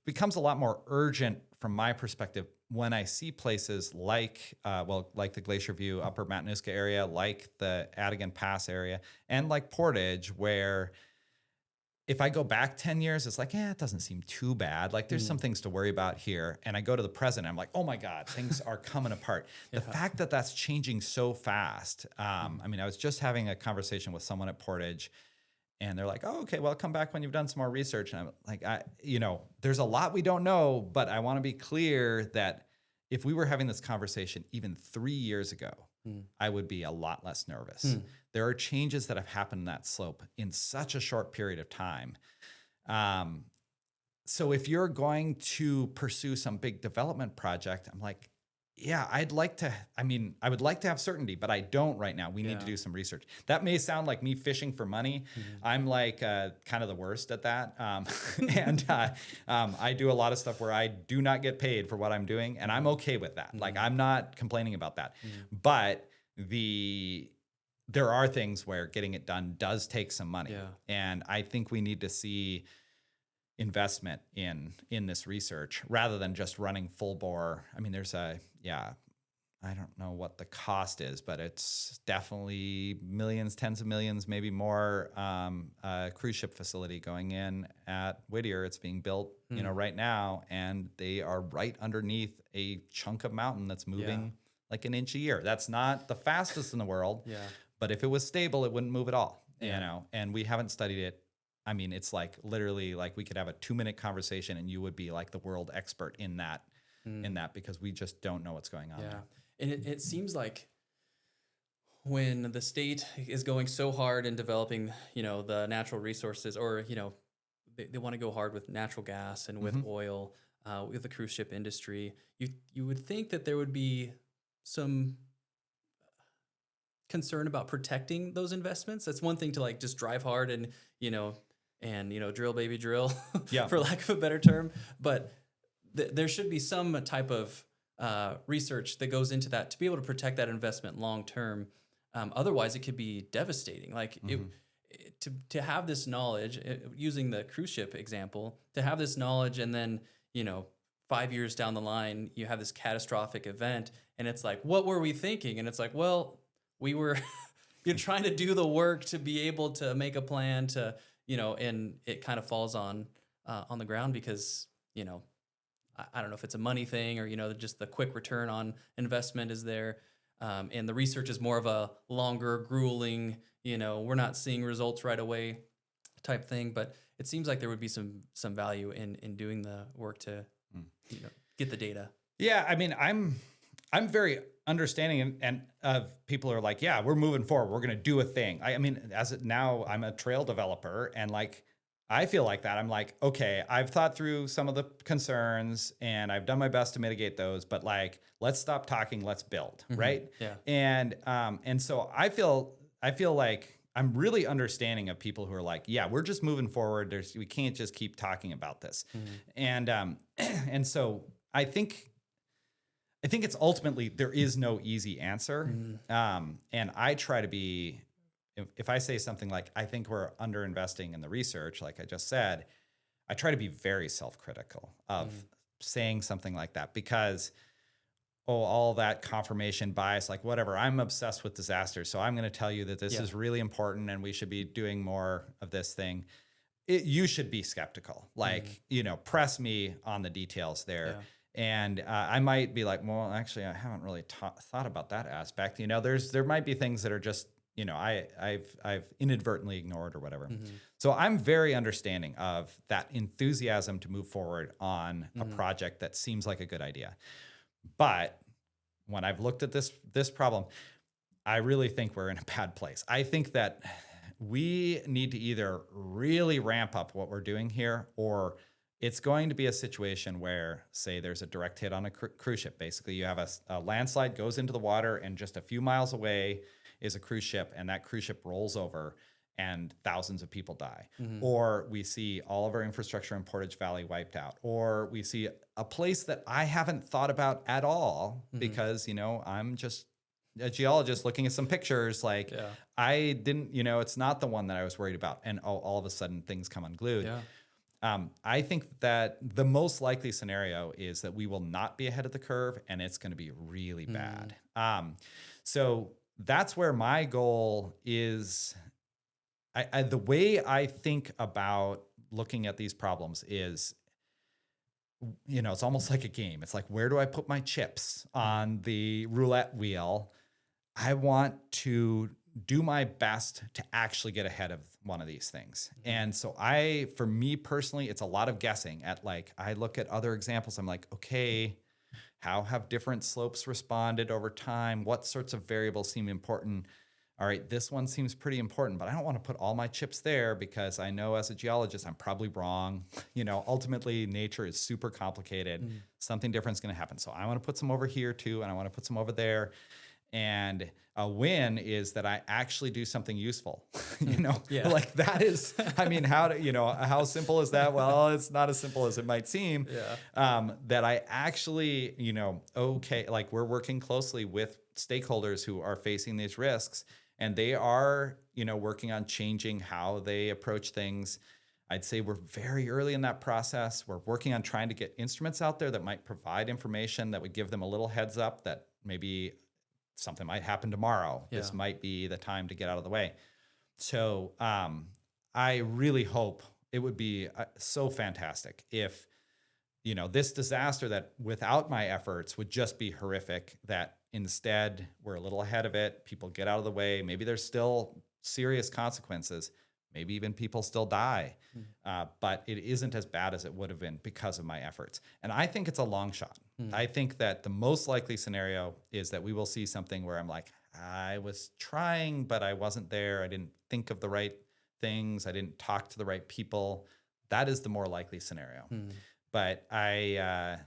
becomes a lot more urgent from my perspective when I see places like the Glacier View, Upper Matanuska area, like the Adigan Pass area, and like Portage, where if I go back 10 years, it's like, it doesn't seem too bad. Like there's some things to worry about here. And I go to the present, I'm like, oh my God, things are coming apart. The fact that that's changing so fast. I mean, I was just having a conversation with someone at Portage and they're like, oh, okay, well, come back when you've done some more research. And I'm like, there's a lot we don't know, but I want to be clear that if we were having this conversation even 3 years ago, I would be a lot less nervous. There are changes that have happened in that slope in such a short period of time. So if you're going to pursue some big development project, I'm like, I would like to have certainty, but I don't right now. We need to do some research. That may sound like me fishing for money. I'm like kind of the worst at that. And I do a lot of stuff where I do not get paid for what I'm doing, and I'm okay with that. Like, I'm not complaining about that. But there are things where getting it done does take some money. And I think we need to see investment in this research rather than just running full bore. I mean, there's I don't know what the cost is, but it's definitely millions, tens of millions, maybe more. Cruise ship facility going in at Whittier. It's being built, right now, and they are right underneath a chunk of mountain that's moving like an inch a year. That's not the fastest in the world, but if it was stable, it wouldn't move at all. And we haven't studied it. I mean, it's like literally like we could have a 2-minute conversation and you would be like the world expert in that, because we just don't know what's going on there. And it seems like when the state is going so hard in developing, the natural resources, or, they want to go hard with natural gas and with oil, with the cruise ship industry, you would think that there would be some concern about protecting those investments. That's one thing to like just drive hard and, drill baby drill, for lack of a better term. But there should be some type of research that goes into that to be able to protect that investment long term. Otherwise, it could be devastating. Like to have this knowledge, using the cruise ship example, to have this knowledge, and then 5 years down the line, you have this catastrophic event, and it's like, what were we thinking? And it's like, well, we were you're trying to do the work to be able to make a plan to, and it kind of falls on the ground because, I don't know if it's a money thing or, just the quick return on investment is there. And the research is more of a longer, grueling, we're not seeing results right away type thing. But it seems like there would be some value in doing the work to, get the data. Yeah, I mean, I'm very understanding and of people who are like, yeah, we're moving forward. We're going to do a thing. I mean, now I'm a trail developer, and like, I feel like that. I'm like, okay, I've thought through some of the concerns and I've done my best to mitigate those, but like, let's stop talking, let's build, right? Yeah. And so I feel like I'm really understanding of people who are like, yeah, we're just moving forward. We can't just keep talking about this. And so I think it's ultimately, there is no easy answer. And I try to be, if I say something like, I think we're underinvesting in the research, like I just said, I try to be very self-critical of saying something like that, because, all that confirmation bias, like whatever, I'm obsessed with disasters, so I'm going to tell you that this is really important and we should be doing more of this thing. You should be skeptical, like, press me on the details there. And I might be like, well, actually, I haven't really thought about that aspect. There might be things that are just, I've inadvertently ignored or whatever. So I'm very understanding of that enthusiasm to move forward on a project that seems like a good idea. But when I've looked at this problem, I really think we're in a bad place. I think that we need to either really ramp up what we're doing here, or it's going to be a situation where, say, there's a direct hit on a cruise ship. Basically, you have a landslide goes into the water, and just a few miles away is a cruise ship, and that cruise ship rolls over and thousands of people die. Or we see all of our infrastructure in Portage Valley wiped out. Or we see a place that I haven't thought about at all because, I'm just a geologist looking at some pictures. Like I didn't, it's not the one that I was worried about. And all of a sudden things come unglued. I think that the most likely scenario is that we will not be ahead of the curve, and it's going to be really bad. So that's where my goal is. The way I think about looking at these problems is, it's almost like a game. It's like, where do I put my chips on the roulette wheel? I want to do my best to actually get ahead of one of these things. And so for me personally, it's a lot of guessing at, like, I look at other examples. I'm like, okay, how have different slopes responded over time? What sorts of variables seem important? All right, this one seems pretty important, but I don't want to put all my chips there because I know as a geologist, I'm probably wrong. Ultimately, nature is super complicated. Something different is going to happen. So I want to put some over here too, and I want to put some over there. And a win is that I actually do something useful, like that is, how simple is that? Well, it's not as simple as it might seem. That I actually, like we're working closely with stakeholders who are facing these risks, and they are, working on changing how they approach things. I'd say we're very early in that process. We're working on trying to get instruments out there that might provide information that would give them a little heads up that maybe something might happen tomorrow. Yeah. This might be the time to get out of the way. So I really hope it would be so fantastic if, this disaster that without my efforts would just be horrific, that instead we're a little ahead of it. People get out of the way. Maybe there's still serious consequences. Maybe even people still die. But it isn't as bad as it would have been because of my efforts. And I think it's a long shot. I think that the most likely scenario is that we will see something where I'm like, I was trying, but I wasn't there. I didn't think of the right things. I didn't talk to the right people. That is the more likely scenario. But I'm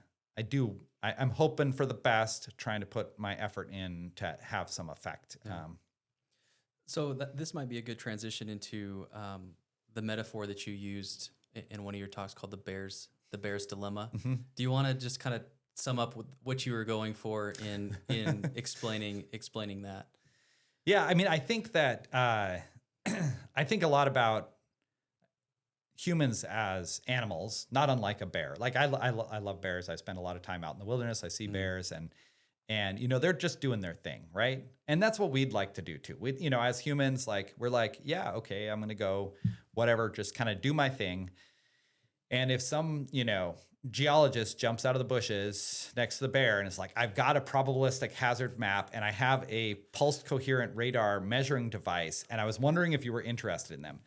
hoping for the best, trying to put my effort in to have some effect. So this might be a good transition into the metaphor that you used in one of your talks called the bear's dilemma. Do you want to just kind of sum up with what you were going for in explaining that? Yeah, I mean, I think that I think a lot about humans as animals, not unlike a bear. Like I love bears. I spend a lot of time out in the wilderness. I see bears, and they're just doing their thing, right? And that's what we'd like to do too. We, as humans, like we're like, yeah, okay, I'm gonna go, whatever, just kind of do my thing. And if some, geologist jumps out of the bushes next to the bear and is like, I've got a probabilistic hazard map and I have a pulsed coherent radar measuring device, and I was wondering if you were interested in them.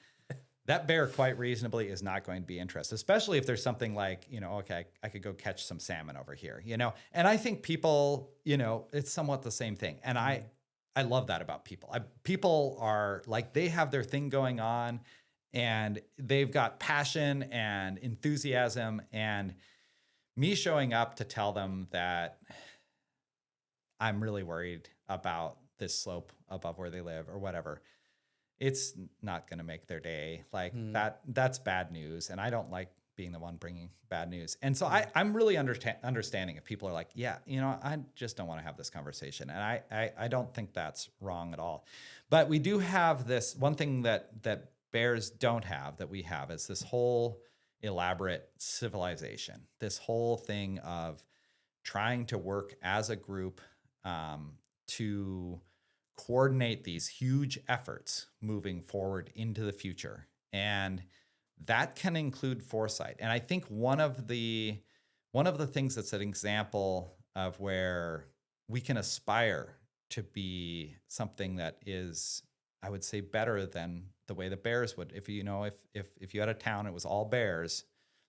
That bear quite reasonably is not going to be interested, especially if there's something like, okay, I could go catch some salmon over here, And I think people, it's somewhat the same thing. And I love that about people. People are like, they have their thing going on and they've got passion and enthusiasm, and me showing up to tell them that I'm really worried about this slope above where they live or whatever, it's not going to make their day. Like that's bad news. And I don't like being the one bringing bad news. And so I'm really understanding if people are like, yeah, I just don't want to have this conversation. And I don't think that's wrong at all. But we do have this one thing that bears don't have that we have, is this whole elaborate civilization, this whole thing of trying to work as a group to coordinate these huge efforts moving forward into the future. And that can include foresight. And I think one of the things that's an example of where we can aspire to be something that is, I would say, better than the way the bears would. If you had a town, it was all bears,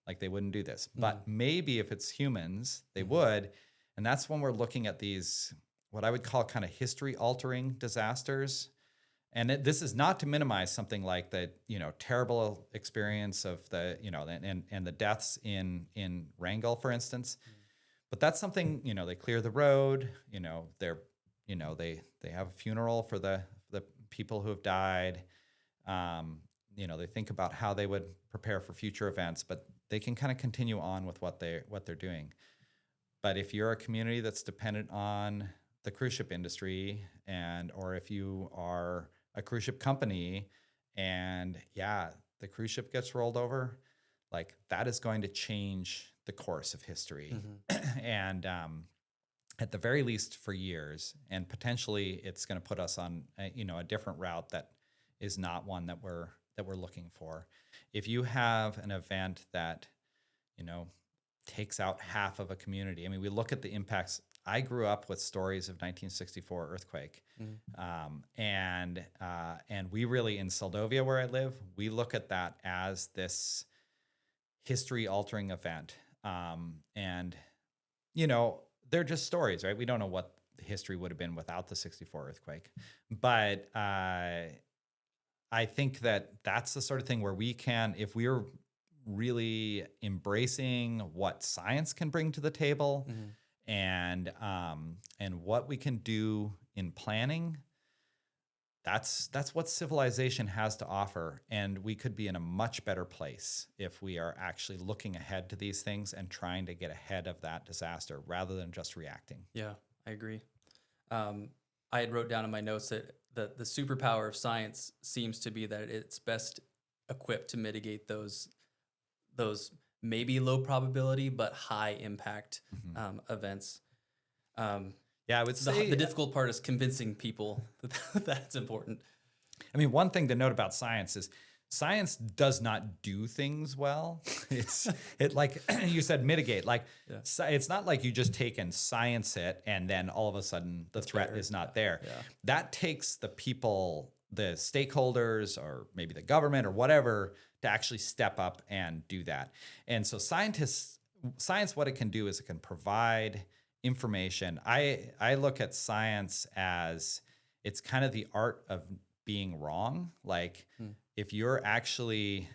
like they wouldn't do this. But maybe if it's humans, they would. And that's when we're looking at these, what I would call kind of history-altering disasters. And this is not to minimize something like the, terrible experience of the, and the deaths in Wrangell, for instance. But that's something, they clear the road, they have a funeral for the people who have died. They think about how they would prepare for future events, but they can kind of continue on with what they're doing. But if you're a community that's dependent on the cruise ship industry, or if you are a cruise ship company and the cruise ship gets rolled over, like that is going to change the course of history. And at the very least for years, and potentially it's going to put us on a different route that is not one that we're looking for. If you have an event that takes out half of a community, I mean, we look at the impacts. I grew up with stories of 1964 earthquake, and we really, in Seldovia where I live, we look at that as this history-altering event, and they're just stories, right? We don't know what the history would have been without the 64 earthquake, but I think that that's the sort of thing where we can, if we're really embracing what science can bring to the table, and what we can do in planning, that's what civilization has to offer. And we could be in a much better place if we are actually looking ahead to these things and trying to get ahead of that disaster rather than just reacting. Yeah, I agree. I had wrote down in my notes that the superpower of science seems to be that it's best equipped to mitigate those maybe low probability but high impact events. Yeah, I would say The difficult part is convincing people that that's important. I mean, one thing to note about science is science does not do things well. It like you said, mitigate. Like it's not like you just take and science it and then all of a sudden the threat is not there. Yeah. That takes the people, the stakeholders, or maybe the government or whatever to actually step up and do that. And so science, what it can do is it can provide information. I look at science as it's kind of the art of being wrong. Like if you're actually,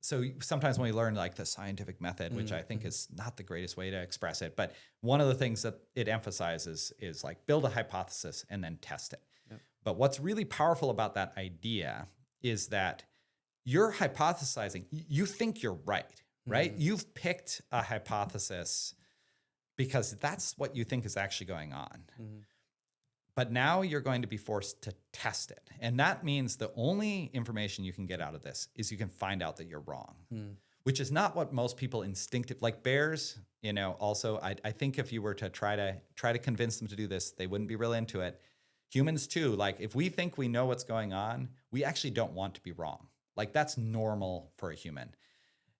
so sometimes when we learn like the scientific method, which I think is not the greatest way to express it, but one of the things that it emphasizes is like build a hypothesis and then test it. Yep. But what's really powerful about that idea is that you're hypothesizing, you think you're right? You've picked a hypothesis because that's what you think is actually going on. But now you're going to be forced to test it. And that means the only information you can get out of this is you can find out that you're wrong, which is not what most people like bears, also, I think if you were to try to convince them to do this, they wouldn't be real into it. Humans too, like if we think we know what's going on, we actually don't want to be wrong. Like that's normal for a human.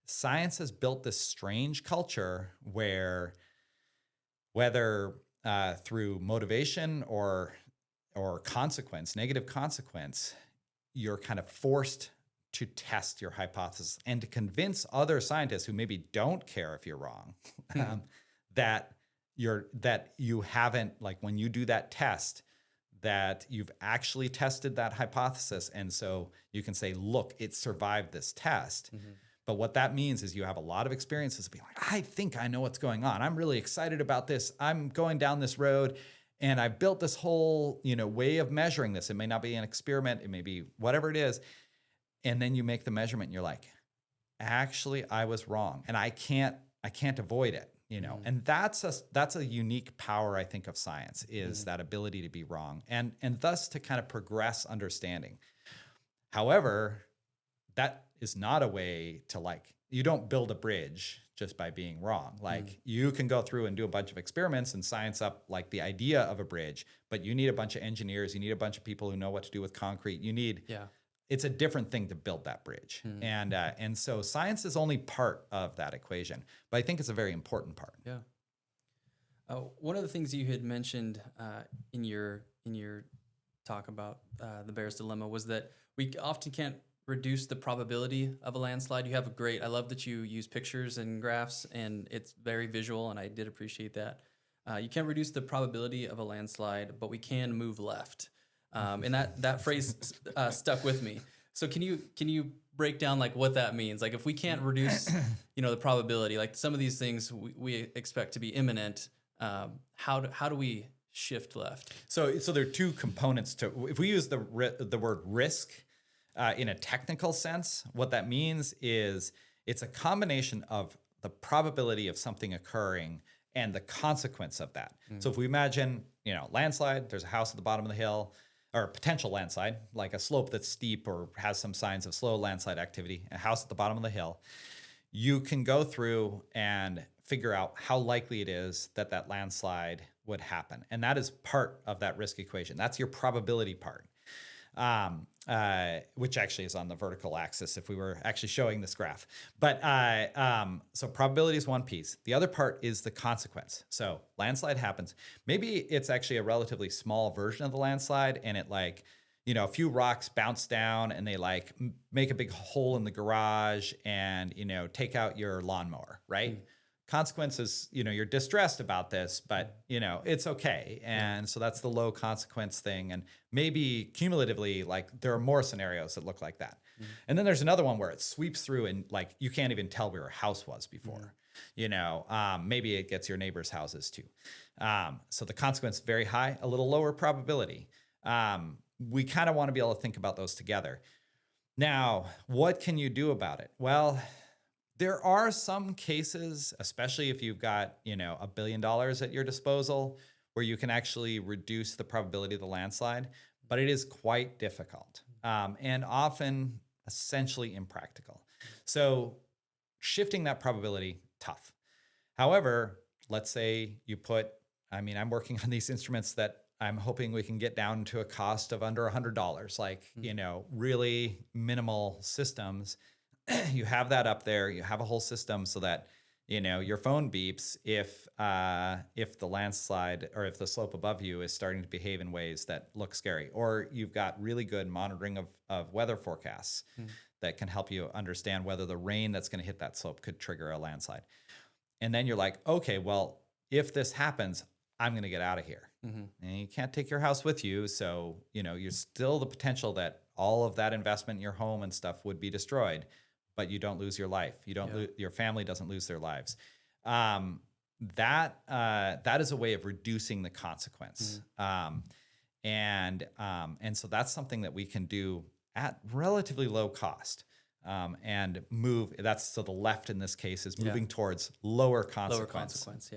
Science has built this strange culture where whether through motivation or consequence, negative consequence, you're kind of forced to test your hypothesis and to convince other scientists who maybe don't care if you're wrong, that you haven't, like when you do that test, that you've actually tested that hypothesis. And so you can say, look, it survived this test. But what that means is you have a lot of experiences of being like, I think I know what's going on. I'm really excited about this. I'm going down this road and I built this whole, way of measuring this. It may not be an experiment. It may be whatever it is. And then you make the measurement and you're like, actually, I was wrong. And I can't avoid it, And that's a unique power, I think, of science is that ability to be wrong and thus to kind of progress understanding. However, that is not a way to you don't build a bridge just by being wrong. Like you can go through and do a bunch of experiments and science up like the idea of a bridge, but you need a bunch of engineers, you need a bunch of people who know what to do with concrete. It's a different thing to build that bridge. And so science is only part of that equation, but I think it's a very important part. Yeah. One of the things you had mentioned in your talk about the bear's dilemma was that we often can't reduce the probability of a landslide. You have I love that you use pictures and graphs, and it's very visual, and I did appreciate that. You can't reduce the probability of a landslide, but we can move left. And that phrase stuck with me. So can you break down like what that means? Like if we can't reduce, the probability, like some of these things we expect to be imminent, how do we shift left? So there are two components to, if we use the word risk, in a technical sense, what that means is it's a combination of the probability of something occurring and the consequence of that. So if we imagine, landslide, there's a house at the bottom of the hill, or a potential landslide, like a slope that's steep or has some signs of slow landslide activity, a house at the bottom of the hill, you can go through and figure out how likely it is that that landslide would happen. And that is part of that risk equation. That's your probability part. Which actually is on the vertical axis if we were actually showing this graph. But so probability is one piece. The other part is the consequence. So landslide happens. Maybe it's actually a relatively small version of the landslide and it a few rocks bounce down and they make a big hole in the garage and, take out your lawnmower, right? Consequences, you're distressed about this, but it's okay. And so that's the low consequence thing. And maybe cumulatively, there are more scenarios that look like that. And then there's another one where it sweeps through and you can't even tell where a house was before, maybe it gets your neighbor's houses too. So the consequence is very high, a little lower probability. We kind of want to be able to think about those together. Now, what can you do about it? Well, there are some cases, especially if you've got, $1 billion at your disposal, where you can actually reduce the probability of the landslide, but it is quite difficult and often essentially impractical. So shifting that probability, tough. However, let's say you put I mean, I'm working on these instruments that I'm hoping we can get down to a cost of under $100, like, really minimal systems. You have that up there, you have a whole system so that, your phone beeps if the landslide or if the slope above you is starting to behave in ways that look scary, or you've got really good monitoring of weather forecasts that can help you understand whether the rain that's going to hit that slope could trigger a landslide. And then you're like, okay, well, if this happens, I'm going to get out of here. And you can't take your house with you. So, you're still the potential that all of that investment in your home and stuff would be destroyed, but you don't lose your life. You don't your family doesn't lose their lives. That is a way of reducing the consequence. And so that's something that we can do at relatively low cost. And move, so the left in this case is moving towards lower consequence. Lower consequence,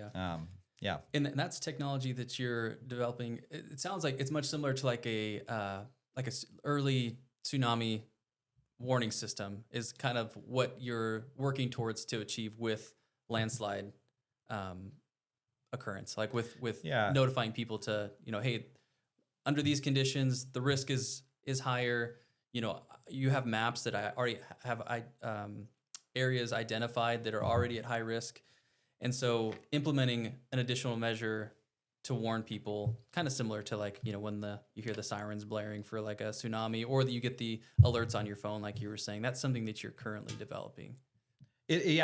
yeah. And that's technology that you're developing. It sounds like it's much similar to like a early tsunami warning system is kind of what you're working towards to achieve with landslide occurrence, like with notifying people to, hey, under these conditions, the risk is higher. You have maps that I already have areas identified that are already at high risk. And so implementing an additional measure to warn people, kind of similar to like, when you hear the sirens blaring for like a tsunami, or that you get the alerts on your phone, like you were saying, that's something that you're currently developing.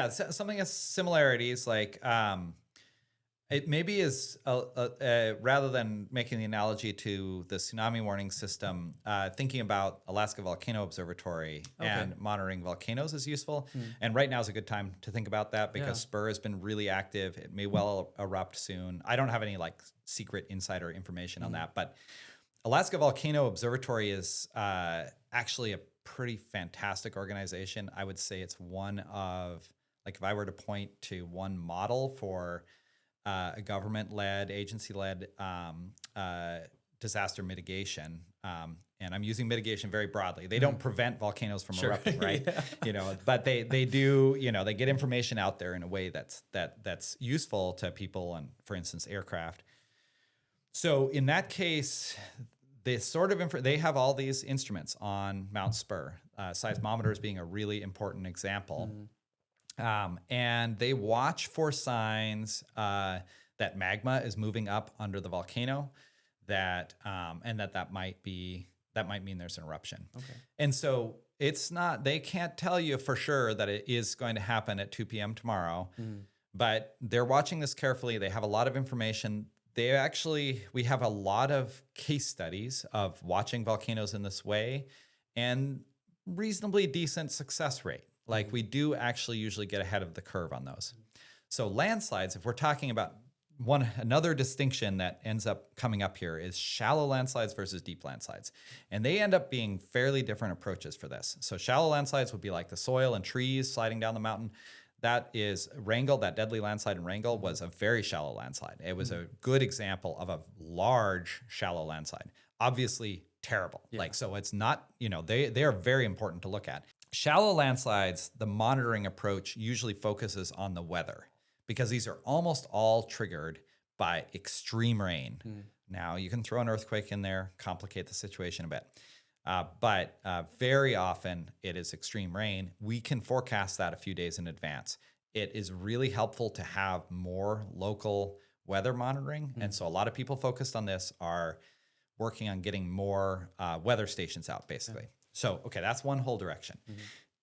Something has similarities, like it maybe is rather than making the analogy to the tsunami warning system, thinking about Alaska Volcano Observatory and monitoring volcanoes is useful. And right now is a good time to think about that because Spur has been really active. It may well erupt soon. I don't have any like secret insider information on that, but Alaska Volcano Observatory is actually a pretty fantastic organization. I would say it's one of, like, if I were to point to one model for a government-led, agency-led disaster mitigation, and I'm using mitigation very broadly. They don't prevent volcanoes from erupting, right? But they do. They get information out there in a way that's useful to people and, for instance, aircraft. So in that case, they have all these instruments on Mount Spur, seismometers being a really important example. And they watch for signs that magma is moving up under the volcano, that might mean there's an eruption. And so they can't tell you for sure that it is going to happen at 2 p.m. tomorrow, but they're watching this carefully. They have a lot of information. We have a lot of case studies of watching volcanoes in this way and reasonably decent success rate. Like, we do actually usually get ahead of the curve on those. So landslides, if we're talking about another distinction that ends up coming up here, is shallow landslides versus deep landslides. And they end up being fairly different approaches for this. So shallow landslides would be like the soil and trees sliding down the mountain. That is Wrangell, that deadly landslide in Wrangell was a very shallow landslide. It was a good example of a large shallow landslide. Obviously terrible. So it's not, they are very important to look at. Shallow landslides, the monitoring approach usually focuses on the weather because these are almost all triggered by extreme rain. Now, you can throw an earthquake in there, complicate the situation a bit. But very often it is extreme rain. We can forecast that a few days in advance. It is really helpful to have more local weather monitoring. And so a lot of people focused on this are working on getting more weather stations out, basically. So, that's one whole direction.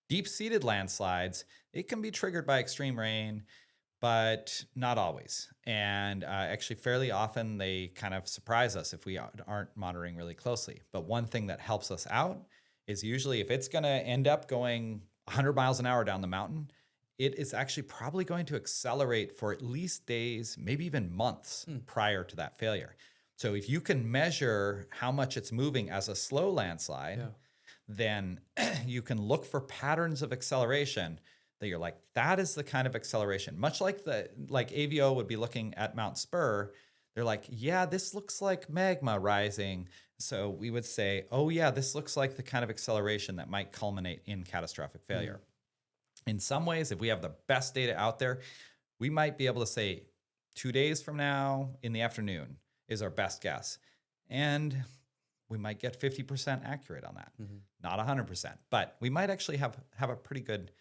Deep-seated landslides, it can be triggered by extreme rain, but not always. And actually, fairly often, they kind of surprise us if we aren't monitoring really closely. But one thing that helps us out is usually if it's going to end up going 100 miles an hour down the mountain, it is actually probably going to accelerate for at least days, maybe even months prior to that failure. So if you can measure how much it's moving as a slow landslide, then you can look for patterns of acceleration that you're like, that is the kind of acceleration. Much like AVO would be looking at Mount Spur, they're like, yeah, this looks like magma rising. So we would say, oh yeah, this looks like the kind of acceleration that might culminate in catastrophic failure. In some ways, if we have the best data out there, we might be able to say, 2 days from now in the afternoon is our best guess. And we might get 50% accurate on that. Not 100%, but we might actually have a pretty good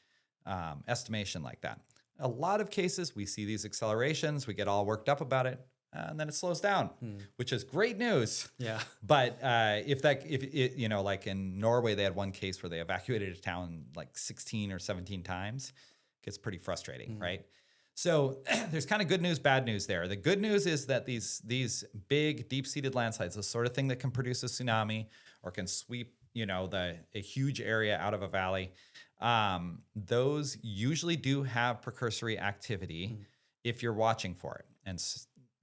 estimation like that. A lot of cases, we see these accelerations, we get all worked up about it, and then it slows down, which is great news. Yeah. But if it, you know, like in Norway, they had one case where they evacuated a town like 16 or 17 times. It gets pretty frustrating, right? So there's kind of good news, bad news there. The good news is that these big deep-seated landslides, the sort of thing that can produce a tsunami or can sweep, you know, a huge area out of a valley, those usually do have precursory activity if you're watching for it. And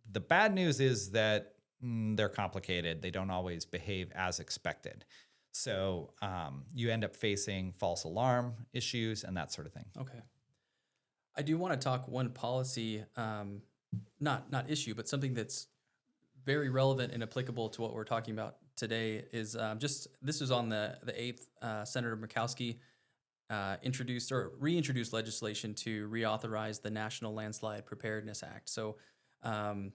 the bad news is that they're complicated. They don't always behave as expected. So you end up facing false alarm issues and that sort of thing. Okay. I do want to talk one policy, not issue, but something that's very relevant and applicable to what we're talking about today is this was on the 8th, Senator Murkowski introduced or reintroduced legislation to reauthorize the National Landslide Preparedness Act. So I'm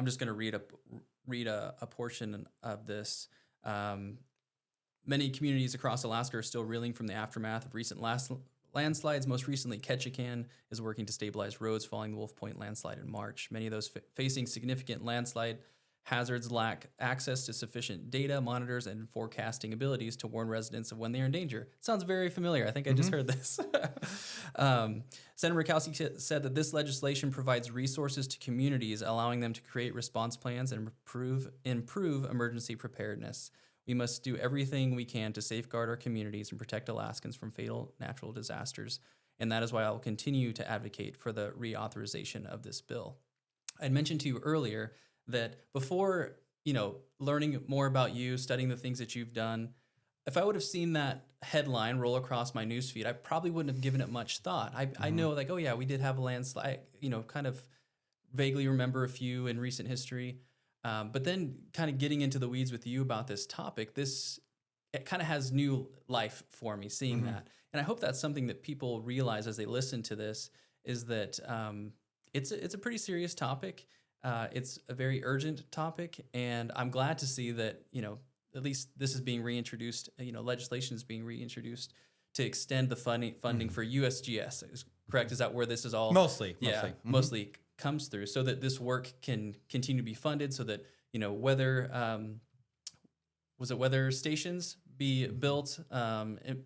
just going to read a portion of this. Many communities across Alaska are still reeling from the aftermath of recent landslides. Most recently, Ketchikan is working to stabilize roads following the Wolf Point landslide in March. Many of those facing significant landslide hazards lack access to sufficient data, monitors, and forecasting abilities to warn residents of when they are in danger. Sounds very familiar. I think I just heard this. Senator Murkowski said that this legislation provides resources to communities, allowing them to create response plans and improve emergency preparedness. We must do everything we can to safeguard our communities and protect Alaskans from fatal natural disasters. And that is why I will continue to advocate for the reauthorization of this bill. I mentioned to you earlier that before, you know, learning more about you, studying the things that you've done, if I would have seen that headline roll across my newsfeed, I probably wouldn't have given it much thought. I know, like, oh yeah, we did have a landslide, you know, kind of vaguely remember a few in recent history. But then kind of getting into the weeds with you about this topic, it kind of has new life for me seeing that. And I hope that's something that people realize as they listen to this, is that it's a pretty serious topic. It's a very urgent topic, and I'm glad to see that, you know, at least this is being reintroduced, you know, legislation is being reintroduced to extend the funding for USGS. Correct? Is that where this is all? Mostly. Mostly comes through, so that this work can continue to be funded, so that, you know, weather stations be built,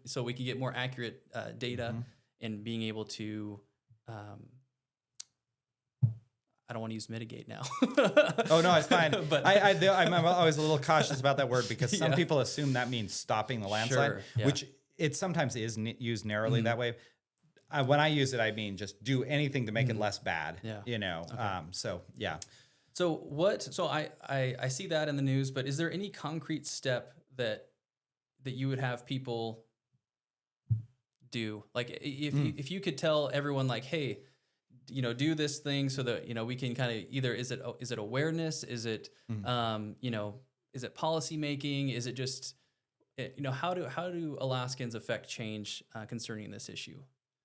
so we can get more accurate data and being able to I don't want to use mitigate now. Oh no, it's fine. But I'm always a little cautious about that word because some people assume that means stopping the landslide, which it sometimes is used narrowly that way. When I use it, I mean just do anything to make it less bad. You know. Okay. So I see that in the news, but is there any concrete step that you would have people do? Like if you could tell everyone, like, hey, you know, do this thing so that, you know, we can kind of either, is it awareness? Is it, you know, is it policy making? Is it just, you know, how do Alaskans affect change concerning this issue?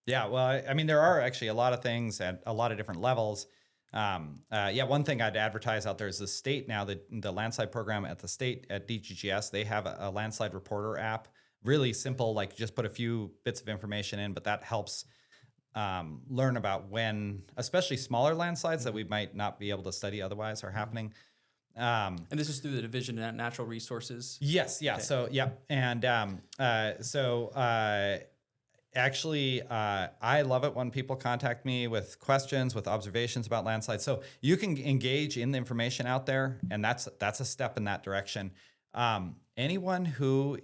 Yeah, well, I mean, there are actually a lot of things at a lot of different levels. One thing I'd advertise out there is the state now, the landslide program at the state at DGGS, they have a landslide reporter app, really simple, like just put a few bits of information in, but that helps learn about when, especially smaller landslides that we might not be able to study otherwise are happening. And this is through the Division of Natural Resources? Yes, yeah, okay. So, yeah, and actually, I love it when people contact me with questions, with observations about landslides. So you can engage in the information out there, and that's a step in that direction. Anyone who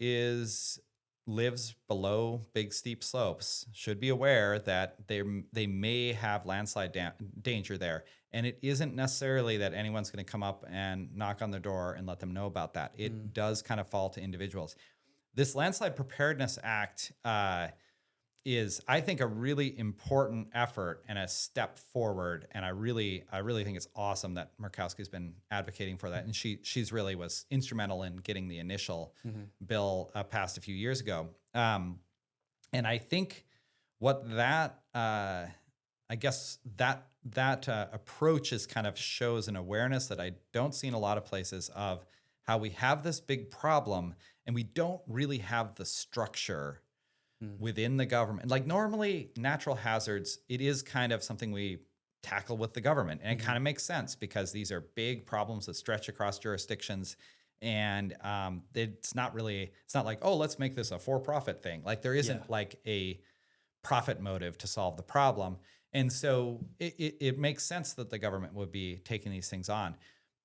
lives below big steep slopes should be aware that they may have landslide danger there. And it isn't necessarily that anyone's going to come up and knock on their door and let them know about that. It does kind of fall to individuals. This Landslide Preparedness Act is, I think, a really important effort and a step forward. And I really think it's awesome that Murkowski's been advocating for that. And she's really was instrumental in getting the initial bill passed a few years ago. And I think what that I guess that approach is kind of shows an awareness that I don't see in a lot of places of how we have this big problem and we don't really have the structure within the government. Like normally natural hazards, it is kind of something we tackle with the government. And it kind of makes sense because these are big problems that stretch across jurisdictions. And it's not like, oh, let's make this a for-profit thing. Like there isn't like a profit motive to solve the problem. And so it makes sense that the government would be taking these things on.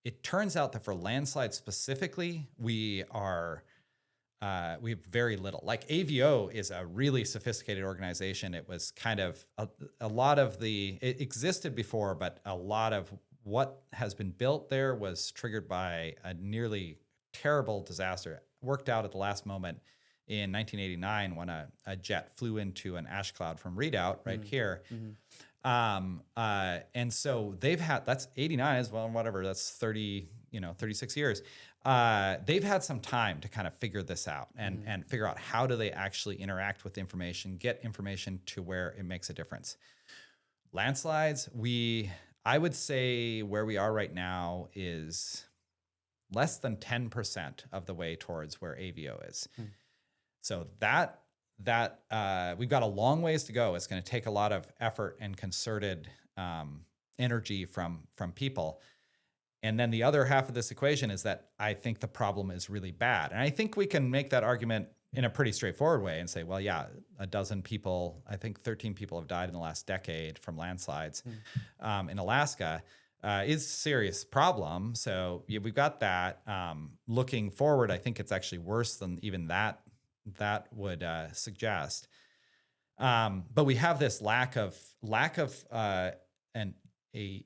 It turns out that for landslides specifically, we have very little. Like AVO is a really sophisticated organization. It was kind of a lot of it existed before, but a lot of what has been built there was triggered by a nearly terrible disaster. It worked out at the last moment in 1989 when a jet flew into an ash cloud from Redoubt right here. And so that's 89 as well, whatever, that's 36 years. They've had some time to kind of figure this out and figure out how do they actually interact with information, get information to where it makes a difference. Landslides, I would say where we are right now is less than 10% of the way towards where AVO is. So that we've got a long ways to go. It's going to take a lot of effort and concerted energy from people. And then the other half of this equation is that I think the problem is really bad. And I think we can make that argument in a pretty straightforward way and say, well, yeah, a dozen people, I think 13 people have died in the last decade from landslides in Alaska. Is a serious problem. So yeah, we've got that. Looking forward, I think it's actually worse than even that would suggest. But we have this lack of a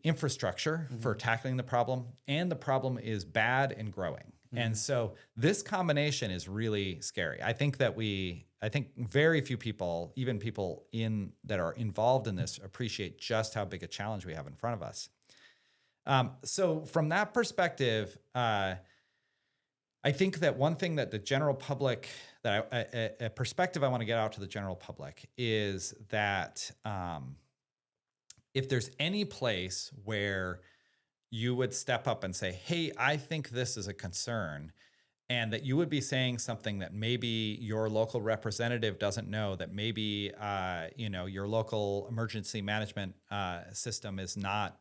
infrastructure for tackling the problem, and the problem is bad and growing. And so this combination is really scary. I think very few people, even people that are involved in this, appreciate just how big a challenge we have in front of us. So from that perspective, I think that one thing that the general public, a perspective I want to get out to the general public is that if there's any place where you would step up and say, hey, I think this is a concern, and that you would be saying something that maybe your local representative doesn't know, that maybe your local emergency management system is not,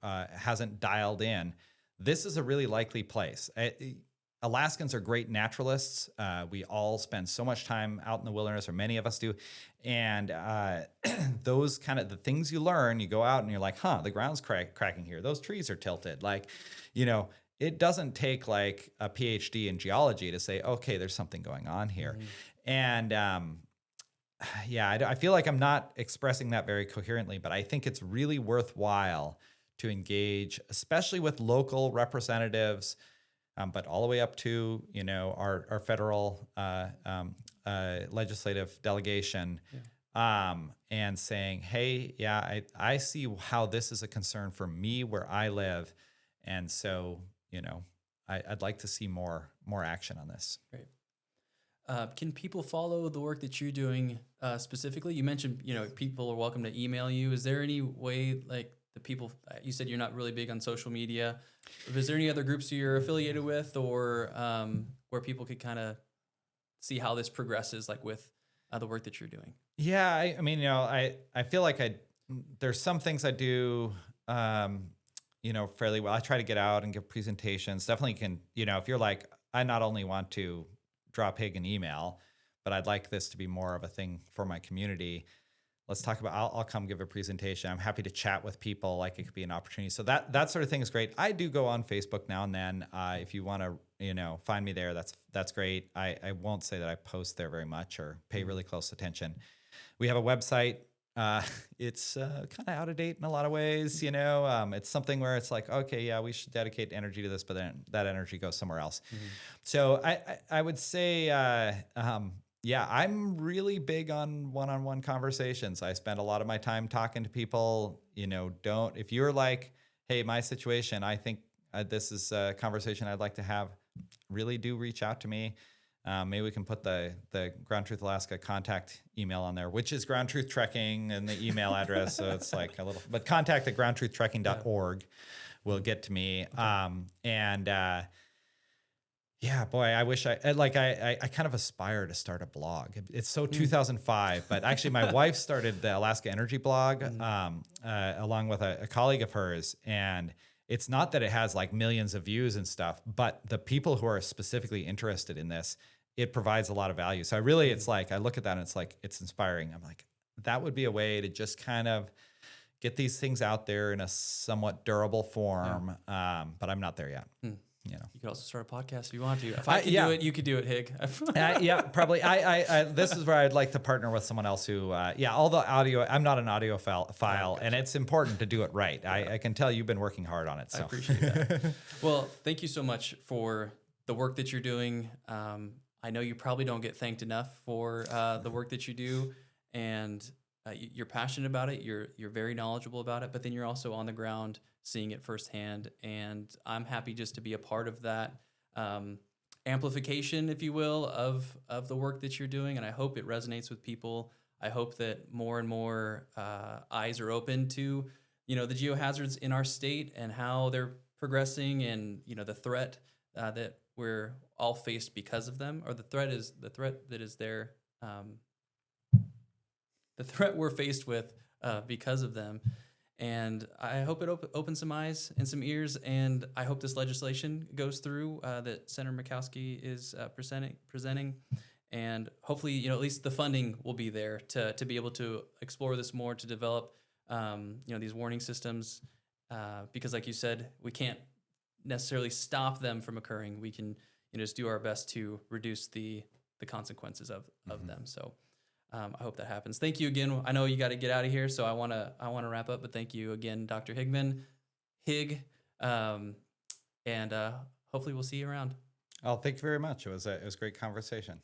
hasn't dialed in, this is a really likely place. Alaskans are great naturalists. We all spend so much time out in the wilderness, or many of us do. And those kind of the things you learn, you go out and you're like, the ground's cracking here. Those trees are tilted. Like, it doesn't take like a PhD in geology to say, okay, there's something going on here. And I feel like I'm not expressing that very coherently, but I think it's really worthwhile to engage, especially with local representatives, but all the way up to, our federal legislative delegation, and saying, hey, I see how this is a concern for me where I live. And so, I'd like to see more action on this. Great. Can people follow the work that you're doing specifically? You mentioned, people are welcome to email you. Is there any way, like, the people, you said you're not really big on social media. Is there any other groups you're affiliated with, or where people could kind of see how this progresses, like with the work that you're doing? Yeah, I mean, I feel like there's some things I do, fairly well. I try to get out and give presentations. Definitely can, if you're like, I not only want to drop Hig an email, but I'd like this to be more of a thing for my community. Let's talk about, I'll come give a presentation. I'm happy to chat with people. Like, it could be an opportunity. So that sort of thing is great. I do go on Facebook now and then. If you want to, find me there, that's great. I won't say that I post there very much or pay really close attention. We have a website. It's kind of out of date in a lot of ways. It's something where it's like, okay, yeah, we should dedicate energy to this, but then that energy goes somewhere else. So I would say, I'm really big on one-on-one conversations. I spend a lot of my time talking to people. If you're like, hey, my situation, I think this is a conversation I'd like to have, really do reach out to me. Maybe we can put the Ground Truth Alaska contact email on there, which is Ground Truth Trekking and the email address. So it's like a little, but contact at groundtruthtrekking.org will get to me. Okay. Yeah, boy, I wish I kind of aspire to start a blog. It's so 2005, but actually my wife started the Alaska Energy blog along with a colleague of hers. And it's not that it has like millions of views and stuff, but the people who are specifically interested in this, it provides a lot of value. So it's like, I look at that and it's like, it's inspiring. I'm like, that would be a way to just kind of get these things out there in a somewhat durable form. But I'm not there yet. You know, you could also start a podcast if you want to. If I could do it, you could do it, Hig. Yeah, probably. This is where I'd like to partner with someone else who, all the audio. I'm not an audio file, and it's important to do it right. I can tell you've been working hard on it. So. I appreciate that. Well, thank you so much for the work that you're doing. I know you probably don't get thanked enough for the work that you do, and you're passionate about it. You're very knowledgeable about it, but then you're also on the ground seeing it firsthand. And I'm happy just to be a part of that amplification, if you will, of the work that you're doing. And I hope it resonates with people. I hope that more and more eyes are open to, the geohazards in our state and how they're progressing, and, the threat that we're all faced because of them, or the threat that is there. The threat we're faced with because of them. And I hope it opens some eyes and some ears, and I hope this legislation goes through that Senator Murkowski is presenting, and hopefully, at least the funding will be there to be able to explore this more, to develop, these warning systems, because, like you said, we can't necessarily stop them from occurring. We can, just do our best to reduce the consequences of them. So. I hope that happens. Thank you again. I know you got to get out of here, so I want to wrap up. But thank you again, Dr. Higman, and hopefully we'll see you around. Oh, thank you very much. It was a great conversation.